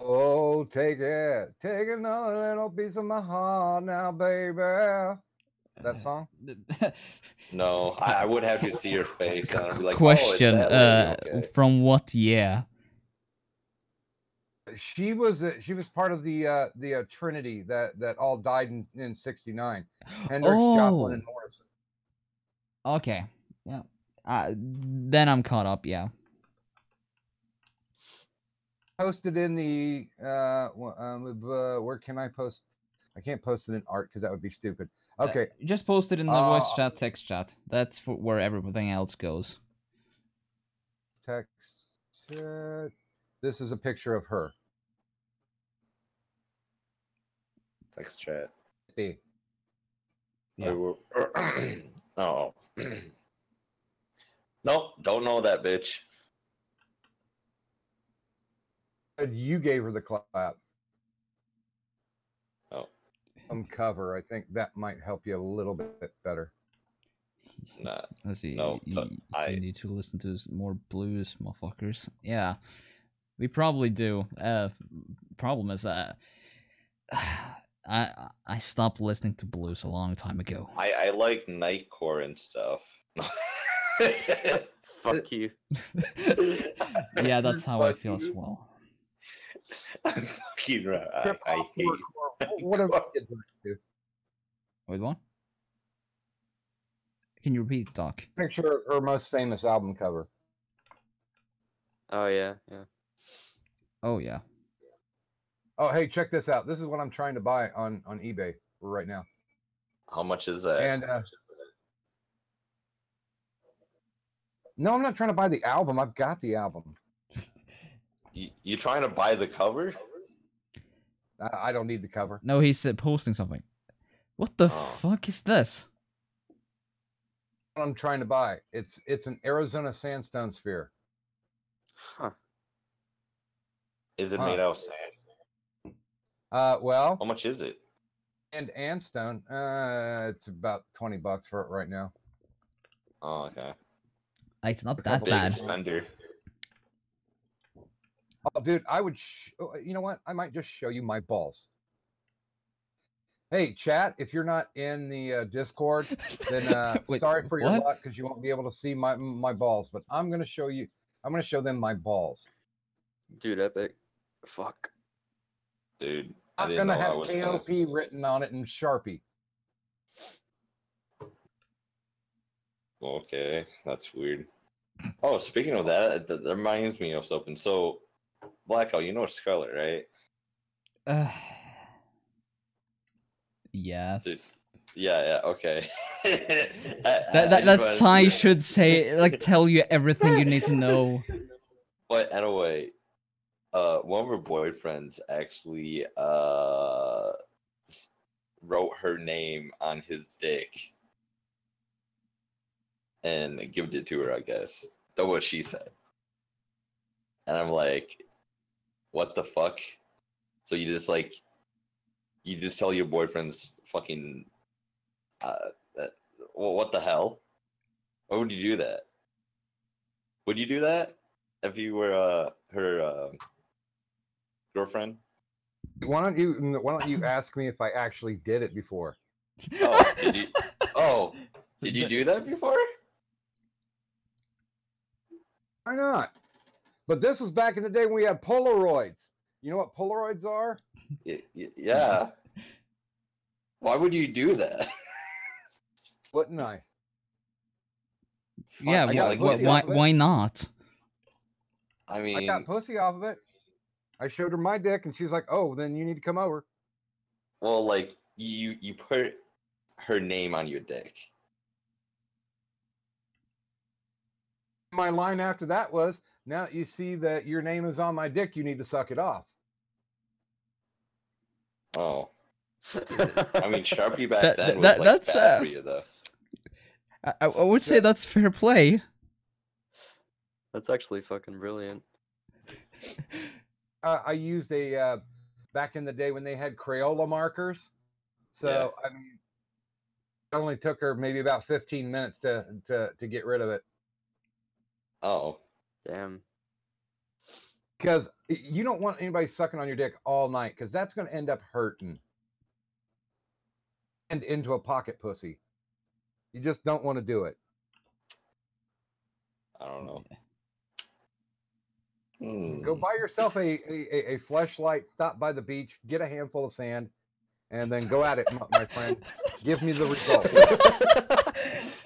D: Oh, take another little piece of my heart now, baby. That song?
E: No, I would have to see your face, and I'd be like,
C: Question,
E: "Oh, it's that lady." Okay.
C: from what year?
D: She was part of the Trinity that all died in '69. Hendrix, Joplin, and Morrison.
C: Okay. Yeah. Then I'm caught up. Yeah.
D: Posted in the where can I post? I can't post it in art because that would be stupid. Okay,
C: Just post it in the voice chat, text chat. That's for where everything else goes.
D: text chat. This is a picture of her.
E: Text chat.
D: See.
C: Yeah.
E: Oh. Nope, don't know that bitch.
D: You gave her the clap.
E: Oh.
D: Cover. I think that might help you a little bit better.
E: Nah.
C: Let's see.
E: No,
C: you need to listen to more blues, motherfuckers. Yeah, we probably do. Problem is, I stopped listening to blues a long time ago.
E: I like nightcore and stuff.
H: Fuck you.
C: Yeah, that's how I
E: Fuck
C: feel as
E: you.
C: well.
E: I'm fucking right. I hate.
D: What are kids into?
C: Wait, what? Can you repeat, Doc?
D: Picture of her most famous album cover.
H: Oh yeah, yeah.
C: Oh yeah.
D: Oh, hey, check this out. This is what I'm trying to buy on eBay right now.
E: How much is that?
D: And no, I'm not trying to buy the album. I've got the album.
E: You trying to buy the cover?
D: I don't need the cover.
C: No, he's posting something. What the fuck is this?
D: What I'm trying to buy. It's an Arizona sandstone sphere.
H: Huh.
E: Is it made out of sand?
D: Well.
E: How much is it?
D: And stone. It's about $20 for it right now.
E: Oh, okay.
C: It's not that bad.
E: Spender.
D: Oh, dude, I would. You know what? I might just show you my balls. Hey, chat, if you're not in the Discord, then
C: Wait,
D: sorry for your
C: what?
D: luck because you won't be able to see my balls. But I'm gonna show you. I'm gonna show them my balls.
H: Dude, epic. Fuck.
E: Dude,
D: I'm gonna have KOP written on it in Sharpie.
E: Okay, that's weird. Oh, speaking of that, that reminds me of something. So, Blackout, you know Scarlet, right?
C: Yes.
E: Dude, yeah, okay.
C: That's I should say, like, tell you everything you need to know.
E: But anyway, one of her boyfriends actually wrote her name on his dick and gave it to her, I guess. That's what she said. And I'm like, what the fuck? So you just tell your boyfriend's fucking what the hell? Why would you do that? Would you do that if you were her girlfriend?
D: Why don't you ask me if I actually did it before?
E: Oh, did you? Oh, did you do that before?
D: Why not? But this was back in the day when we had Polaroids. You know what Polaroids are?
E: Yeah. Why would you do that?
D: Wouldn't I?
C: Yeah, why not?
E: I mean,
D: I got pussy off of it. I showed her my dick, and she's like, "Oh, then you need to come over."
E: well, like you put her name on your dick.
D: My line after that was, "Now that you see that your name is on my dick, you need to suck it off."
E: Oh. I mean, Sharpie back then was like
C: that's
E: bad for you, though.
C: I would say that's fair play.
H: That's actually fucking brilliant.
D: I used a back in the day when they had Crayola markers. So I mean, it only took her maybe about 15 minutes to get rid of it.
E: Oh.
H: Damn.
D: Because you don't want anybody sucking on your dick all night, because that's going to end up hurting. And into a pocket pussy. You just don't want to do it.
E: I don't know.
D: Go buy yourself a fleshlight, stop by the beach, get a handful of sand, and then go at it, my friend. Give me the result.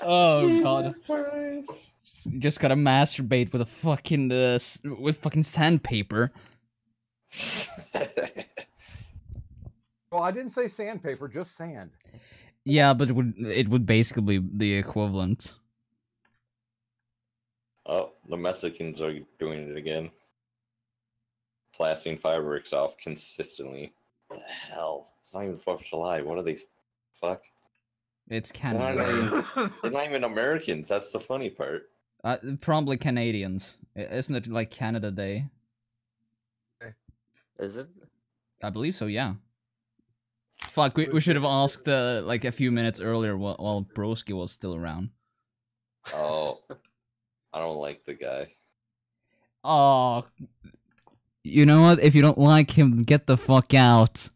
C: Oh god. Just gotta masturbate with a fucking with fucking sandpaper.
D: Well, I didn't say sandpaper, just sand.
C: Yeah, but it would basically be the equivalent.
E: Oh, the Mexicans are doing it again. Plastering fireworks off consistently. What the hell? It's not even 4th of July. What are they? Fuck.
C: It's
E: They're not,
C: Canada.
E: they're not even Americans. That's the funny part.
C: Probably Canadians. Isn't it like Canada Day?
H: Is it?
C: I believe so, yeah. Fuck, we should have asked like a few minutes earlier while Broski was still around.
E: Oh, I don't like the guy.
C: Oh, you know what? If you don't like him, get the fuck out.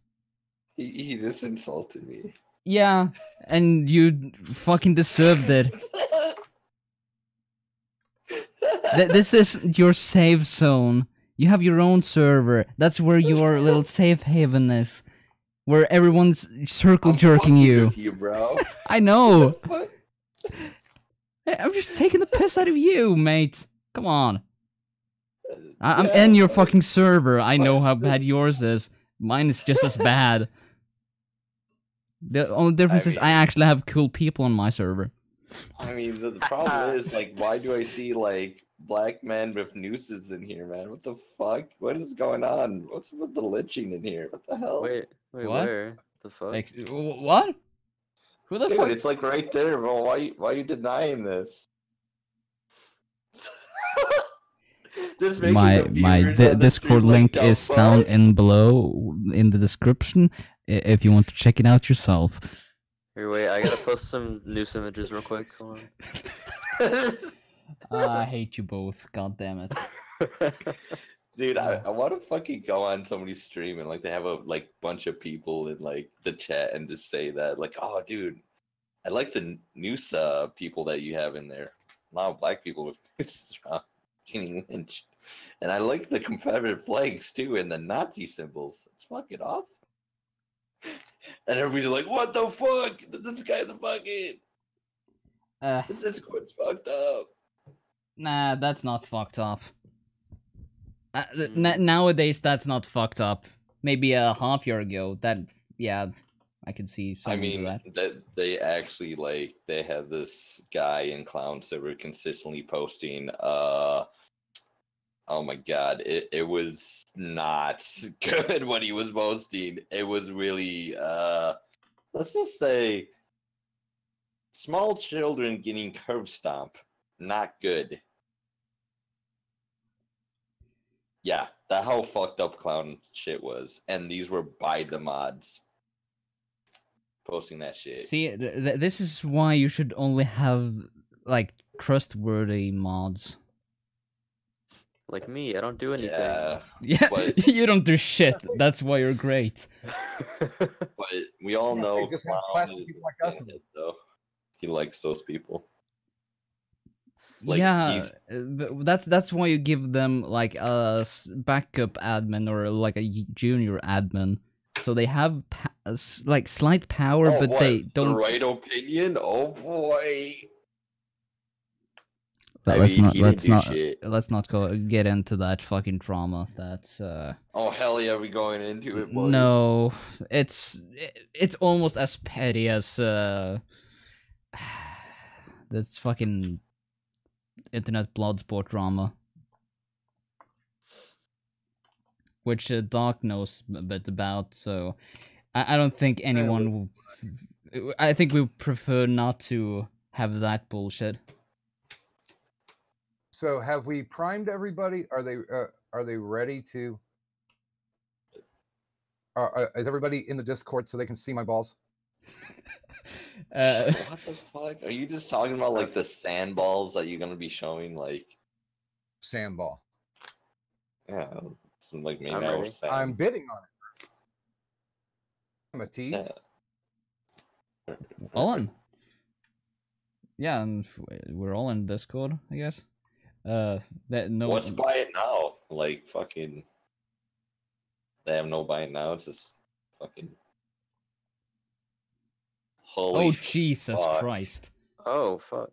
E: He just insulted me.
C: Yeah, and you fucking deserved it. This is your safe zone. You have your own server. That's where your little safe haven is. Where everyone's circle jerking you.
E: You, bro.
C: I know. Hey, I'm just taking the piss out of you, mate. Come on. I'm in your fucking server. I know how bad yours is. Mine is just as bad. The only difference is I actually have cool people on my server.
E: I mean, the problem is, like, why do I see, like, black men with nooses in here, man? What the fuck? What is going on? What's with the lynching in here? What the hell?
H: Wait,
C: What?
H: where? The fuck?
C: What? Who the
E: Dude,
C: fuck?
E: it's like right there, bro. Why are you denying this? Just making
C: My
E: the viewers on the
C: Discord
E: stream, like,
C: link
E: the
C: is
E: fuck?
C: down in below in the description if you want to check it out yourself.
H: Here, wait, I gotta post some news images real quick. Hold on.
C: I hate you both. God damn it.
E: Dude, I want to fucking go on somebody's stream and like they have a like bunch of people in like the chat and just say that like, oh, dude, I like the news people that you have in there. A lot of black people with nooses around getting lynched, and I like the Confederate flags too and the Nazi symbols. It's fucking awesome. And everybody's like, what the fuck? This guy's a fucking. This Discord's fucked up.
C: Nah, that's not fucked up. Nowadays, that's not fucked up. Maybe a half year ago, yeah, I could see someone do that.
E: They actually like they had this guy in clowns that were consistently posting. Oh my god, it was not good what he was posting. It was really let's just say small children getting curb stomp, not good. Yeah, that how fucked up clown shit was, and these were by the mods posting that shit.
C: See, this is why you should only have like trustworthy mods.
H: Like me, I don't do anything.
C: Yeah,
E: but,
C: you don't do shit. That's why you're great.
E: but we all
D: Yeah,
E: know
D: they just have
E: clown
D: classy
E: is
D: people like us.
E: though. He likes those people. Like,
C: yeah, that's why you give them like a backup admin or like a junior admin, so they have like slight power, but
E: what?
C: they don't.
E: The right opinion? Oh boy.
C: But
E: I mean, he didn't do shit.
C: let's not get into that fucking trauma. That's
E: Oh hell yeah, we going into it, boys.
C: no, it's almost as petty as that's fucking internet bloodsport drama, which Doc knows a bit about. So I don't think anyone. I think we prefer not to have that bullshit.
D: So have we primed everybody? Are they ready to? Is everybody in the Discord so they can see my balls?
E: What the fuck? Are you just talking about like the sandballs that you're gonna be showing? Like
D: Sandball.
E: Yeah, it's like maybe
H: I'm
E: I
H: ready.
E: was saying.
D: I'm bidding on it. I'm a tease.
E: Yeah.
C: On. Yeah, and we're all in Discord, I guess. That no.
E: What's buy it now? Like fucking. They have no buy it now. It's just fucking. Holy
C: Oh Jesus
E: fuck.
C: Christ!
H: Oh fuck.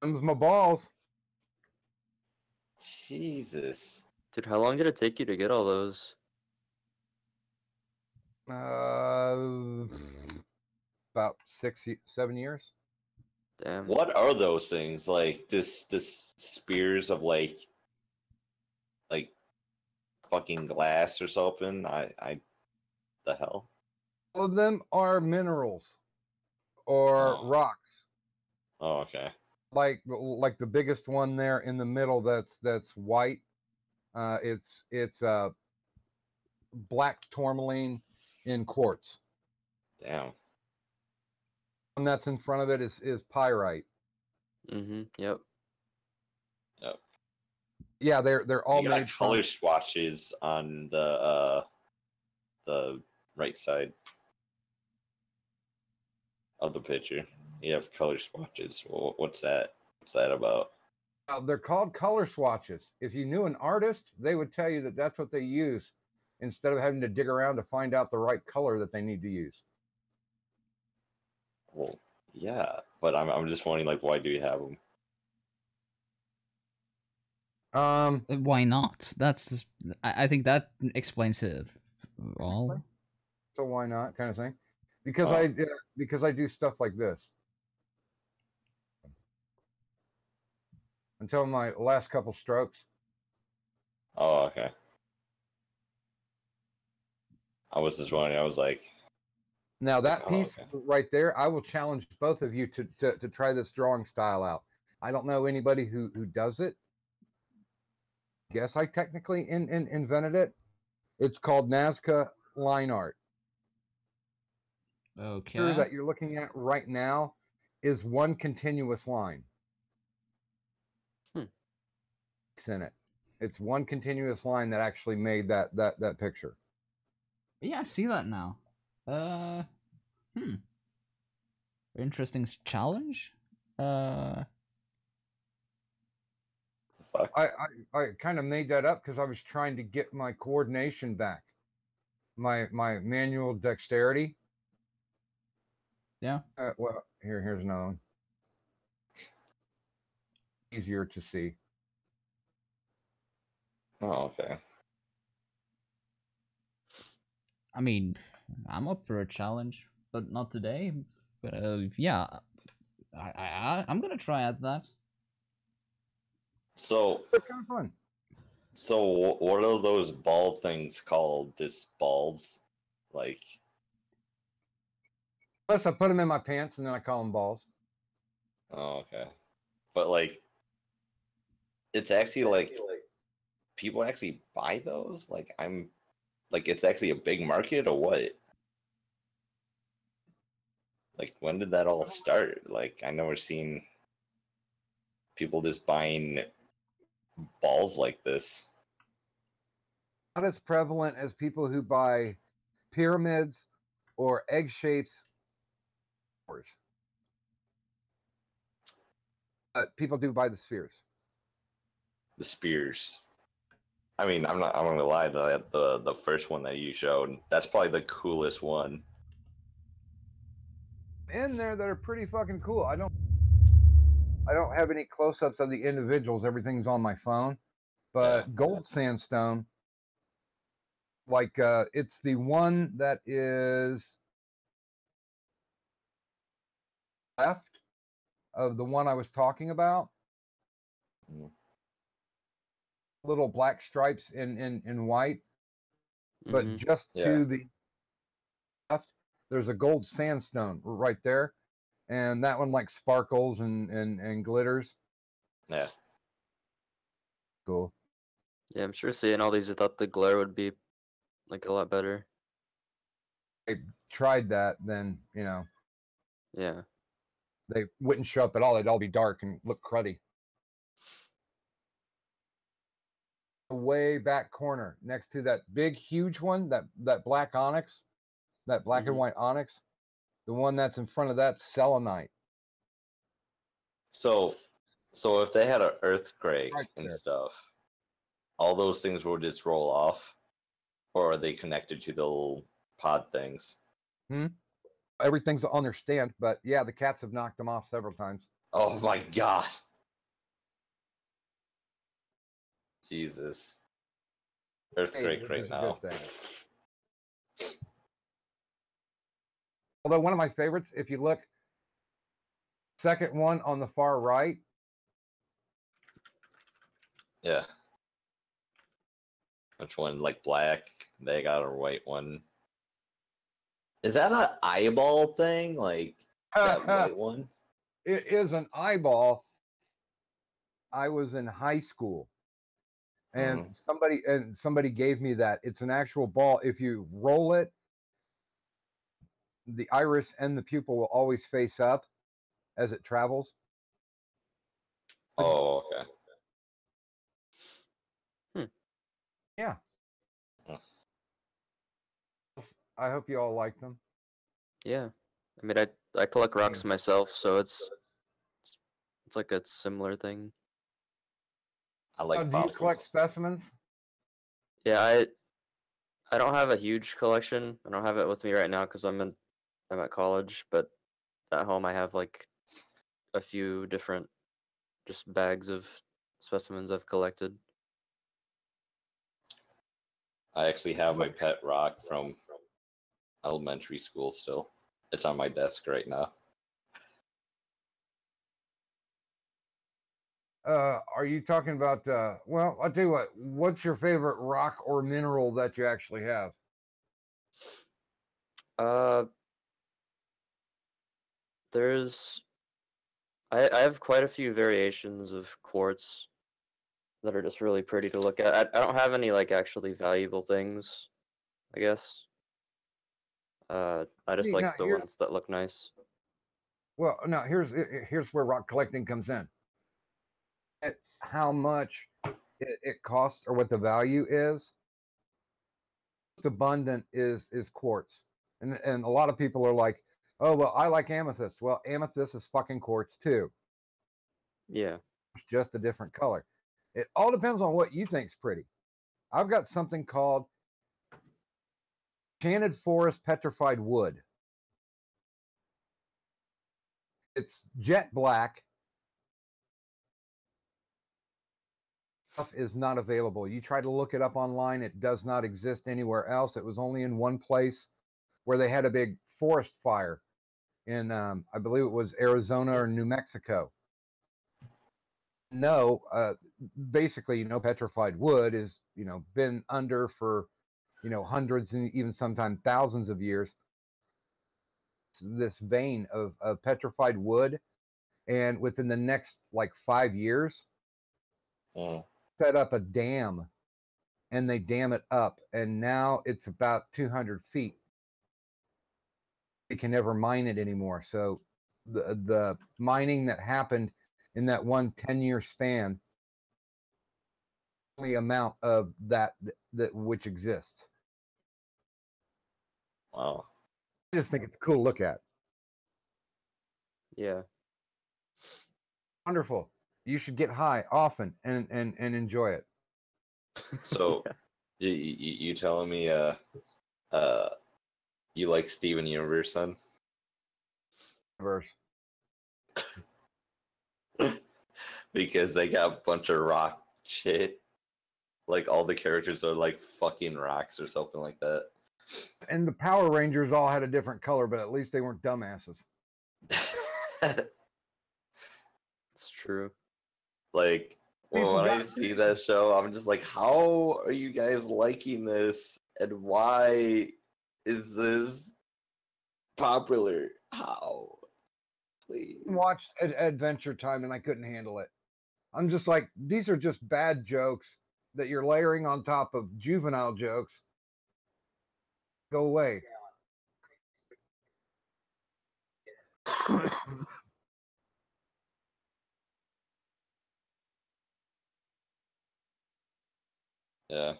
D: Them's my balls.
E: Jesus.
H: Dude, how long did it take you to get all those?
D: About 7 years.
H: Damn.
E: What are those things? Like this spears of like fucking glass or something? I the hell?
D: All of them are minerals or
E: Oh.
D: rocks.
E: Oh, okay.
D: Like the biggest one there in the middle that's white. It's black tourmaline in quartz.
E: Damn.
D: One that's in front of it is pyrite.
H: Mm-hmm. Yep.
E: Yep.
D: Yeah, they're all
E: You got
D: made
E: color
D: from.
E: swatches on the right side of the picture. You have color swatches. What's that? What's that about?
D: They're called color swatches. If you knew an artist, they would tell you that that's what they use instead of having to dig around to find out the right color that they need to use.
E: Well, yeah, but I'm just wondering, like, why do you have them?
C: Why not? That's. I think that explains it all.
D: So why not, kind of thing? Because
E: Oh.
D: because I do stuff like this. Until my last couple strokes.
E: Oh, okay. I was just wondering. I was like,
D: Now that
E: oh,
D: piece
E: okay.
D: right there, I will challenge both of you to try this drawing style out. I don't know anybody who does it. Guess I technically invented it. It's called Nazca line art.
C: Okay.
D: The picture that you're looking at right now is one continuous line. It's in it. It's one continuous line that actually made that picture.
C: Yeah, I see that now. Interesting challenge.
E: Fuck.
D: I kind of made that up because I was trying to get my coordination back, my manual dexterity.
C: Yeah.
D: Well, here's another one. Easier to see.
E: Oh, okay.
C: I mean, I'm up for a challenge, but not today. But yeah, I'm gonna try at that.
E: So,
D: It's kind of fun.
E: so what are those ball things called? Just balls, like.
D: Plus, I put them in my pants and then I call them balls.
E: Oh, okay. But like, it's actually like people actually buy those. Like, it's actually a big market or what? Like, when did that all start? Like, I never seen people just buying balls like this.
D: Not as prevalent as people who buy pyramids or egg shapes. People do buy the spheres.
E: The spears. I mean, I'm gonna lie. The first one that you showed, that's probably the coolest one.
D: In there that are pretty fucking cool. I don't have any close-ups of the individuals. Everything's on my phone. But
E: Yeah.
D: gold sandstone, like it's the one that is left of the one I was talking about.
E: Mm.
D: Little black stripes in white, but
H: Mhm.
D: just
E: Yeah.
D: to the left, there's a gold sandstone right there, and that one like sparkles and glitters.
E: Yeah.
D: Cool.
H: Yeah, I'm sure seeing all these, I thought the glare would be like a lot better.
D: I tried that, then
H: Yeah.
D: they wouldn't show up at all. They'd all be dark and look cruddy. the way back corner next to that big, huge one, that black onyx, that black and white onyx. The one that's in front of that selenite.
E: So if they had an earthquake
D: Right
E: and
D: there.
E: stuff, all those things will just roll off, or are they connected to the little pod things?
D: Everything's on their stand, but yeah, the cats have knocked them off several times.
E: Oh my god. Jesus. Earthquake
D: which
E: right
D: is a
E: now.
D: good thing. Although one of my favorites, if you look, second one on the far right,
E: Yeah. Which one? Like black? They got a white one. Is that an eyeball thing? Like that white one?
D: it is an eyeball. I was in high school, and somebody gave me that. It's an actual ball. If you roll it, the iris and the pupil will always face up as it travels.
E: Oh, okay.
D: Yeah.
E: Hmm.
D: I hope you all like them.
H: Yeah. I mean, I collect rocks myself, so it's like a similar thing.
E: I like
D: do
E: fossils.
D: you collect specimens?
H: Yeah, I don't have a huge collection. I don't have it with me right now because I'm at college, but at home I have like a few different just bags of specimens I've collected.
E: I actually have my pet rock from elementary school still. It's on my desk right now.
D: Are you talking about, well, I'll tell you what, what's your favorite rock or mineral that you actually have?
H: There's I have quite a few variations of quartz that are just really pretty to look at. I don't have any like actually valuable things, I guess. I just
D: See,
H: like
D: now
H: the
D: here's,
H: ones that look nice.
D: well, now here's where rock collecting comes in. At how much it costs or what the value is. Most abundant is quartz, and a lot of people are like, oh well, I like amethyst. Well, amethyst is fucking quartz too.
H: Yeah.
D: It's just a different color. It all depends on what you think's pretty. I've got something called Enchanted Forest Petrified Wood. It's jet black. Stuff is not available. You try to look it up online, it does not exist anywhere else. It was only in one place where they had a big forest fire in, I believe it was Arizona or New Mexico. No, basically, petrified wood is, been under for, hundreds and even sometimes thousands of years. This vein of petrified wood, and within the next like 5 years, set up a dam, and they dam it up, and now it's about 200 feet. They can never mine it anymore. So the mining that happened in that 10-year span, the amount of that which exists.
E: Wow.
D: I just think it's cool to look at.
H: Yeah.
D: Wonderful. You should get high often and enjoy it.
E: So, you telling me you like Steven Universe, son?
D: Verse.
E: Because they got a bunch of rock shit. Like all the characters are like fucking rocks or something like that.
D: And the Power Rangers all had a different color, but at least they weren't dumbasses.
H: It's true.
E: Like, well, when I see that show, I'm just like, how are you guys liking this? And why is this popular? How? Please.
D: Watched Adventure Time and I couldn't handle it. I'm just like, these are just bad jokes that you're layering on top of juvenile jokes. Go away.
E: Yeah.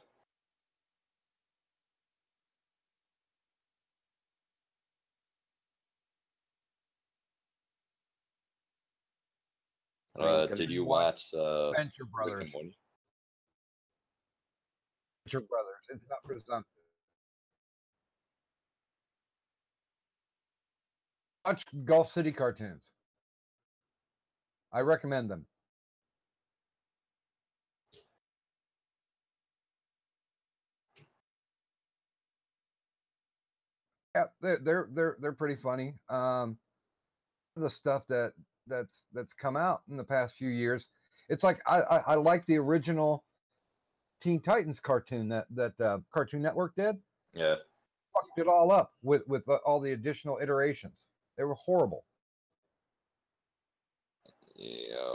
E: Did you watch
D: Venture
E: Rick
D: Brothers.
E: and Morty?
D: Venture Brothers. It's not presumptive. Watch Gulf City cartoons. I recommend them. Yeah, they're pretty funny. The stuff that's come out in the past few years, it's like I like the original Teen Titans cartoon that Cartoon Network did.
E: Yeah.
D: Fucked it all up with all the additional iterations. They were horrible.
E: Yeah.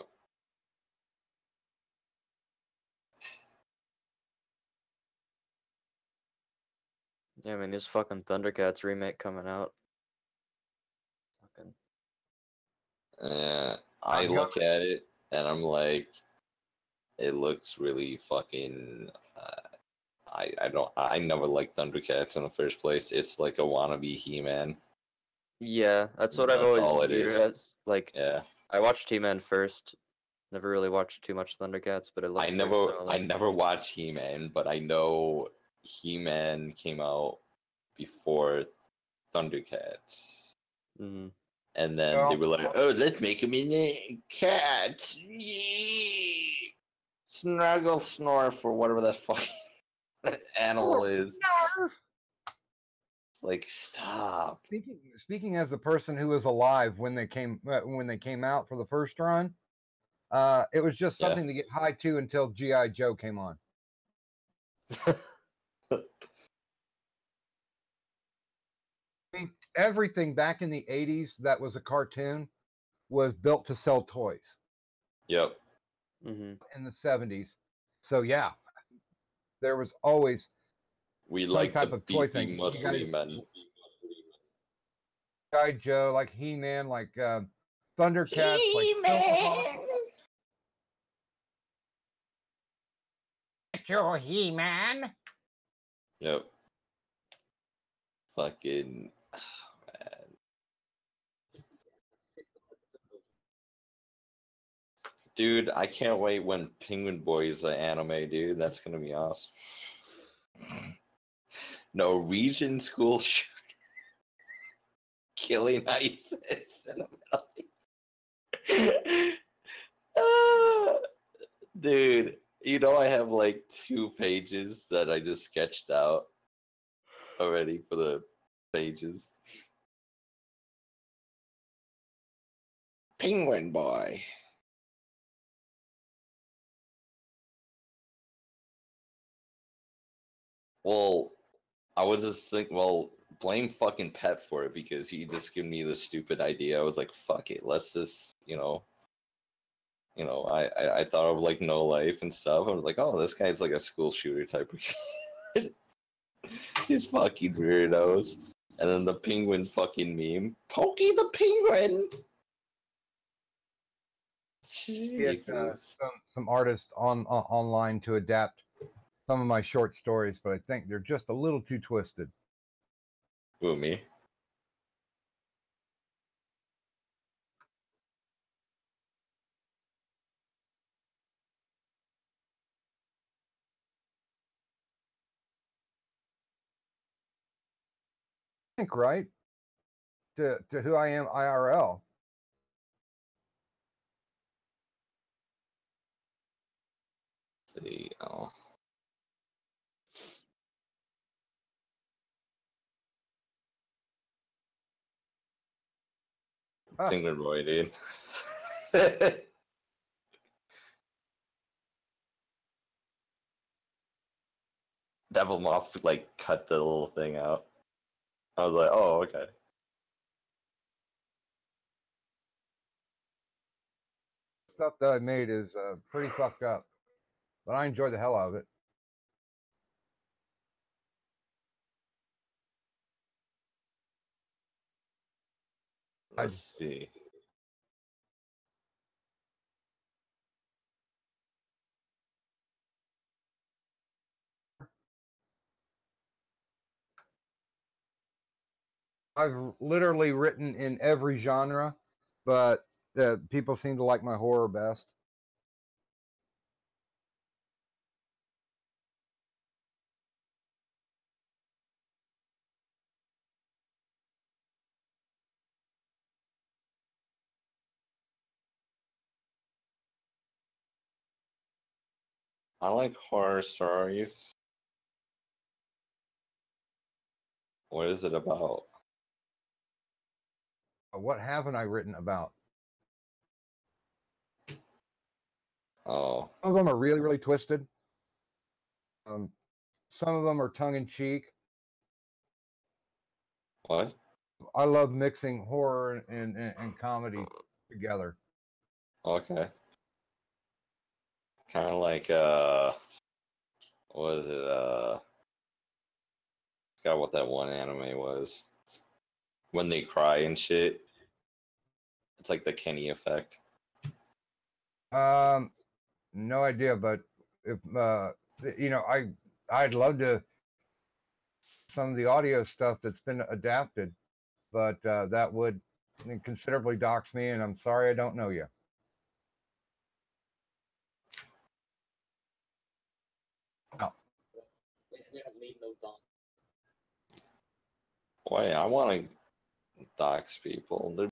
H: Yeah, I mean, there's fucking Thundercats remake coming out. Fucking.
E: Yeah. I look at it and I'm like, it looks really fucking. I never liked Thundercats in the first place. It's like a wannabe He-Man.
H: Yeah, that's what I've
E: That's all
H: always
E: it
H: viewed
E: is.
H: it as. Like,
E: Yeah.
H: I watched He-Man first. Never really watched too much Thundercats, but it looked very similar.
E: I never watched He-Man, but I know He-Man came out before Thundercats.
H: Mhm.
E: And then they were like, oh, let's make him in cats. Yee! Snuggle Snorf or whatever that fucking animal is. Like, stop.
D: Speaking as the person who was alive when they came out for the first run, it was just something to get high to until G.I. Joe came on. I mean, everything back in the 80s that was a cartoon was built to sell toys.
E: Yep.
H: Mm-hmm.
D: In the 70s. So yeah, there was always
E: we
D: some
E: like
D: type
E: the
D: of toy
E: beefy,
D: thing.
E: muscly men.
D: G.I. Joe, like He-Man, like Thundercats,
A: He-Man!
D: Your He-Man.
E: Yep. Fucking, man. Dude, I can't wait when Penguin Boys are anime, dude. That's gonna be awesome. Norwegian school shooter. Killing ISIS in America. Dude, you know I have like 2 pages that I just sketched out already for the pages. Penguin Boy. Well, I was just thinking, well, blame fucking Pet for it because he just gave me this stupid idea. I was like, fuck it, let's just, I thought of like No Life and stuff. I was like, oh, this guy's like a school shooter type of kid. These fucking weirdos. And then the penguin fucking meme. Pokey the penguin!
D: Get some artists online to adapt some of my short stories, but I think they're just a little too twisted.
E: Who, me?
D: I think, right? To who I am IRL.
E: Let's see, oh. Penguin Boy, dude. Devil Moth like cut the little thing out. I was like, oh, okay.
D: Stuff that I made is pretty fucked up, but I enjoy the hell out of it.
E: Let's see.
D: I've literally written in every genre, but people seem to like my horror best.
E: I like horror stories. What is it about?
D: What haven't I written about?
E: Oh,
D: Some of them are really, really twisted. Some of them are tongue in cheek.
E: what?
D: I love mixing horror and comedy together.
E: Okay. Kind of like what is it? Forgot what that one anime was. When they cry and shit. It's like the Kenny effect.
D: No idea, but if you know, I'd love to some of the audio stuff that's been adapted, but that would considerably dox me, and I'm sorry I don't know you. Oh.
E: Boy, I want to dox people. They're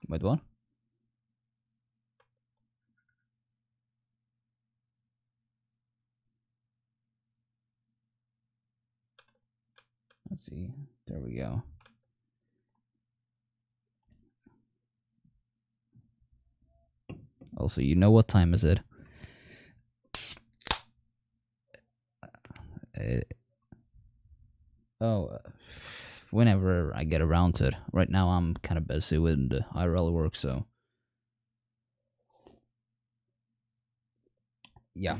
C: Wait, what? Let's see. There we go. Also, you know what time is it? Whenever I get around to it. Right now, I'm kind of busy with the IRL work, so yeah.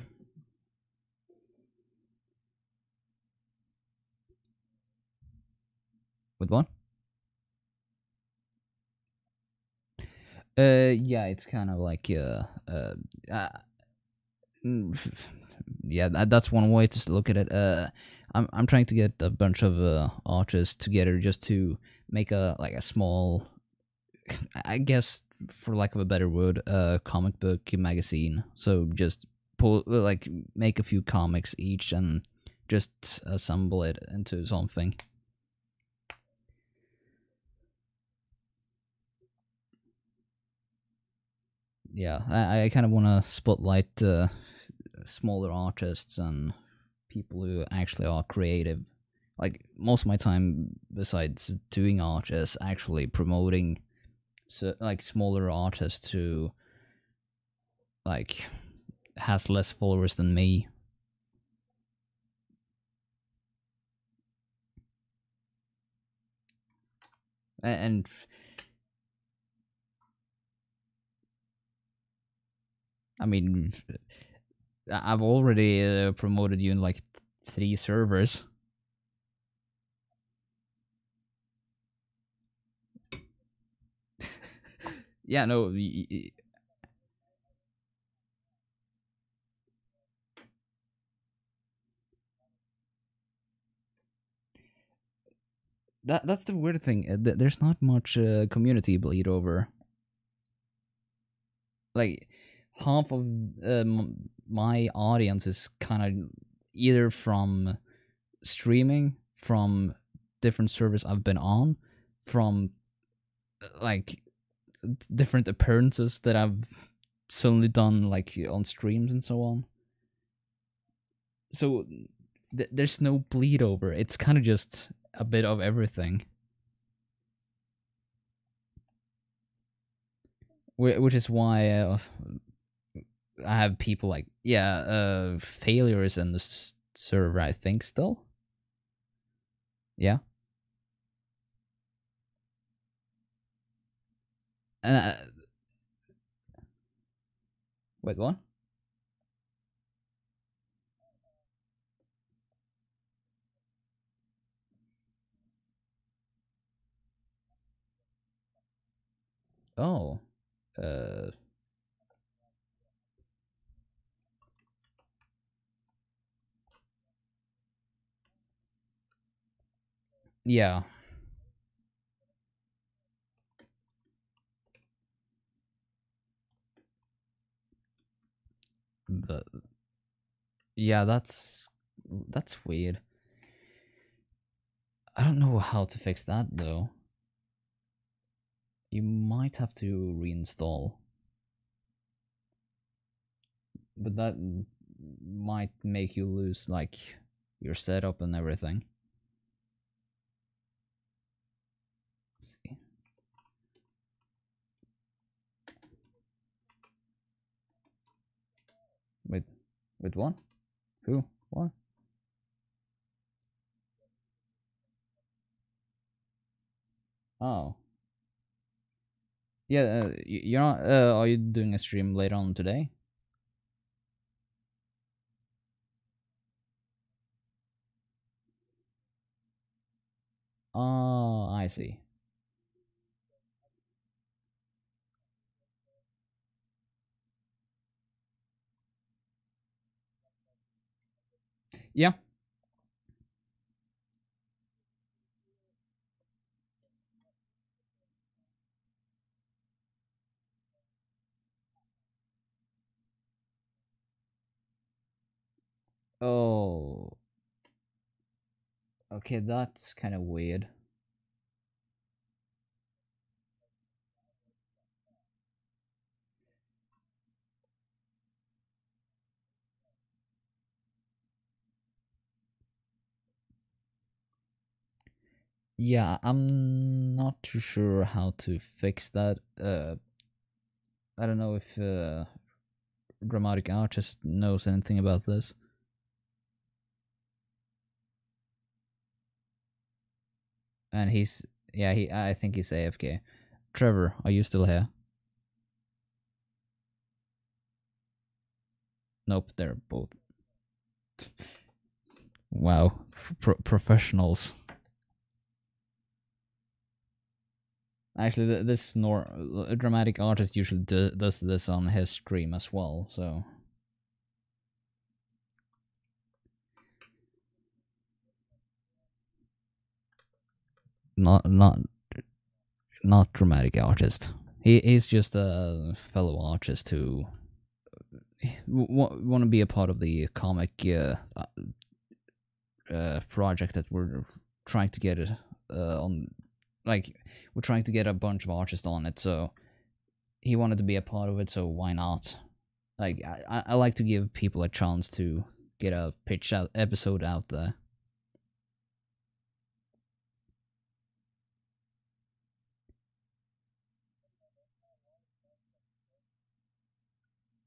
C: With what? Yeah, it's kind of like yeah, that's one way to look at it. I'm trying to get a bunch of artists together just to make a small, I guess for lack of a better word, comic book magazine. So just make a few comics each and just assemble it into something. yeah, I kind of want to spotlight smaller artists and people who actually are creative. Like, most of my time, besides doing art, is actually promoting like smaller artists who like has less followers than me. And I mean, I've already promoted you in like 3 servers. Yeah, no. That's the weird thing. There's not much community bleed over. Like, half of my audience is kind of either from streaming, from different servers I've been on, from like different appearances that I've suddenly done, like on streams and so on. So there's no bleed over. It's kind of just a bit of everything. Which is why I have people like, yeah, failures in the server, I think, still. Yeah. And wait, what? Oh. Yeah. Yeah, that's weird. I don't know how to fix that though. You might have to reinstall. But that might make you lose like your setup and everything. Let's see. With what? Who? What? Oh. Yeah, you're not, are you doing a stream later on today? Oh, I see. Yeah. Oh. Okay, that's kind of weird. Yeah, I'm not too sure how to fix that. I don't know if Dramatic Artist knows anything about this. And he's, yeah, I think he's AFK. Trevor, are you still here? Nope, they're both. Wow, professionals. Actually, this Dramatic Artist usually does this on his stream as well, so. Not Dramatic Artist. He's just a fellow artist who want to be a part of the comic project that we're trying to get on. Like, we're trying to get a bunch of artists on it, so he wanted to be a part of it, so why not? Like, I like to give people a chance to get a episode out there.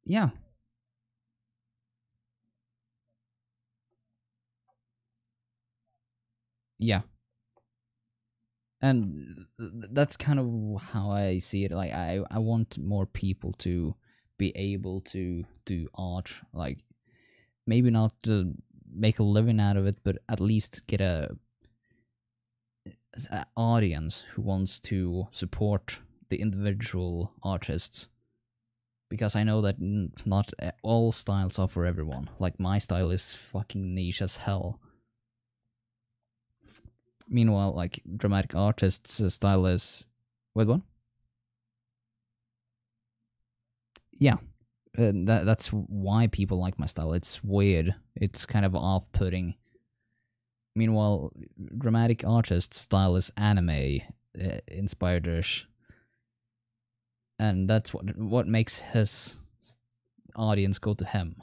C: Yeah. Yeah. And that's kind of how I see it. Like, I want more people to be able to do art. Like, maybe not to make a living out of it, but at least get a audience who wants to support the individual artists. Because I know that not all styles are for everyone. Like, my style is fucking niche as hell. Meanwhile, like, dramatic artists' style is... Wait, what? Yeah. That's why people like my style. It's weird. It's kind of off-putting. Meanwhile, dramatic artist's style is anime inspired-ish. And that's what makes his audience go to him.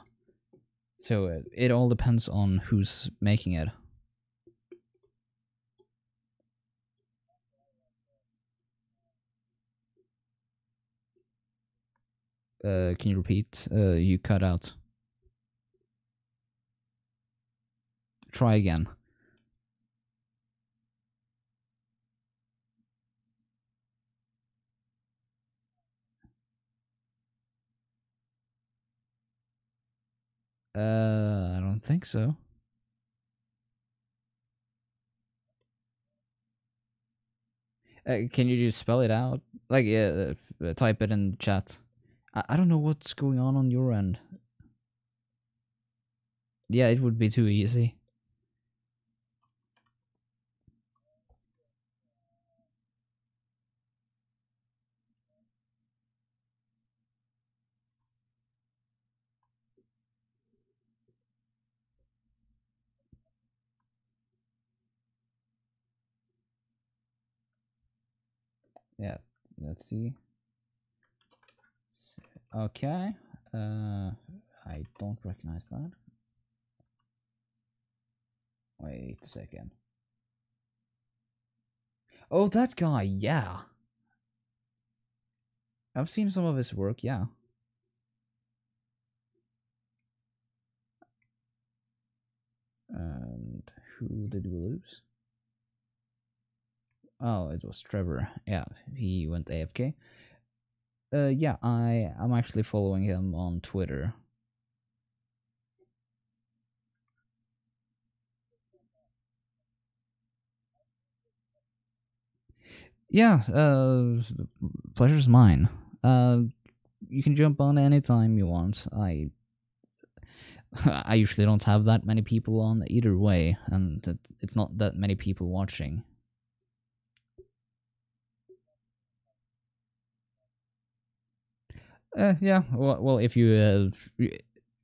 C: So it all depends on who's making it. Can you repeat? You cut out. Try again. I don't think so. Can you just spell it out? Like, type it in the chat. I don't know what's going on your end. Yeah, it would be too easy. Yeah, let's see. Okay. I don't recognize that. Wait a second. Oh, that guy, yeah. I've seen some of his work, yeah. And who did we lose? Oh, it was Trevor. Yeah, he went AFK. Yeah, I'm actually following him on Twitter. Yeah, pleasure's mine. You can jump on anytime you want. I usually don't have that many people on either way, and it's not that many people watching. Yeah. Well, if you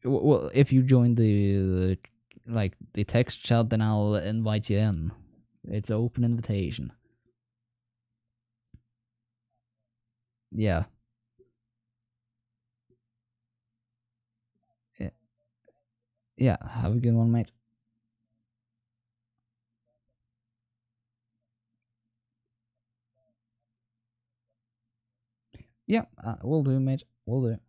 C: if you join the like the text chat, then I'll invite you in. It's an open invitation. Yeah. Yeah. Have a good one, mate. Yeah, we'll do, mate. We'll do.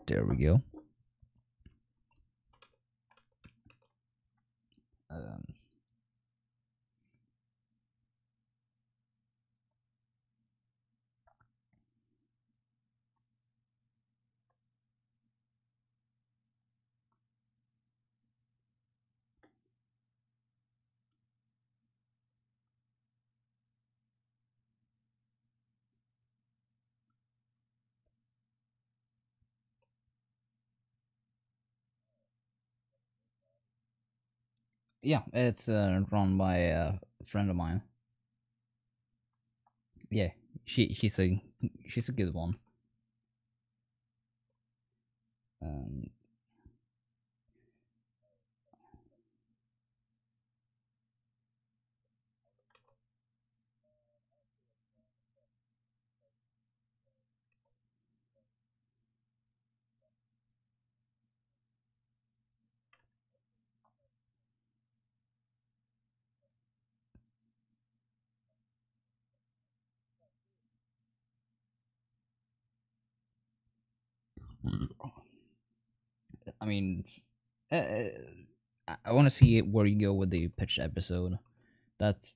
C: There we go. Yeah, it's run by a friend of mine. Yeah, she's a good one. Um, I mean, I want to see where you go with the pitch episode. That's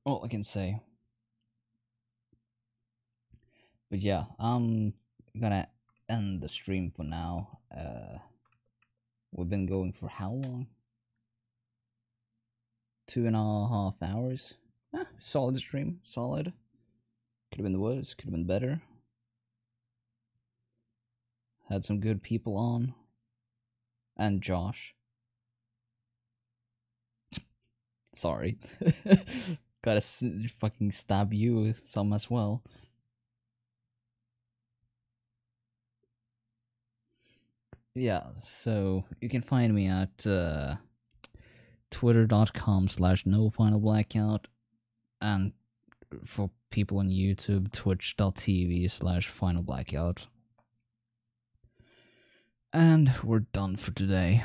C: all I can say. But yeah, I'm gonna end the stream for now. We've been going for how long? 2.5 hours. Solid stream, solid. Could have been worse, could have been better. Had some good people on. And Josh. Sorry. Gotta fucking stab you with some as well. Yeah, so you can find me at twitter.com/nofinalblackout, and for people on YouTube, twitch.tv/finalblackout. And we're done for today.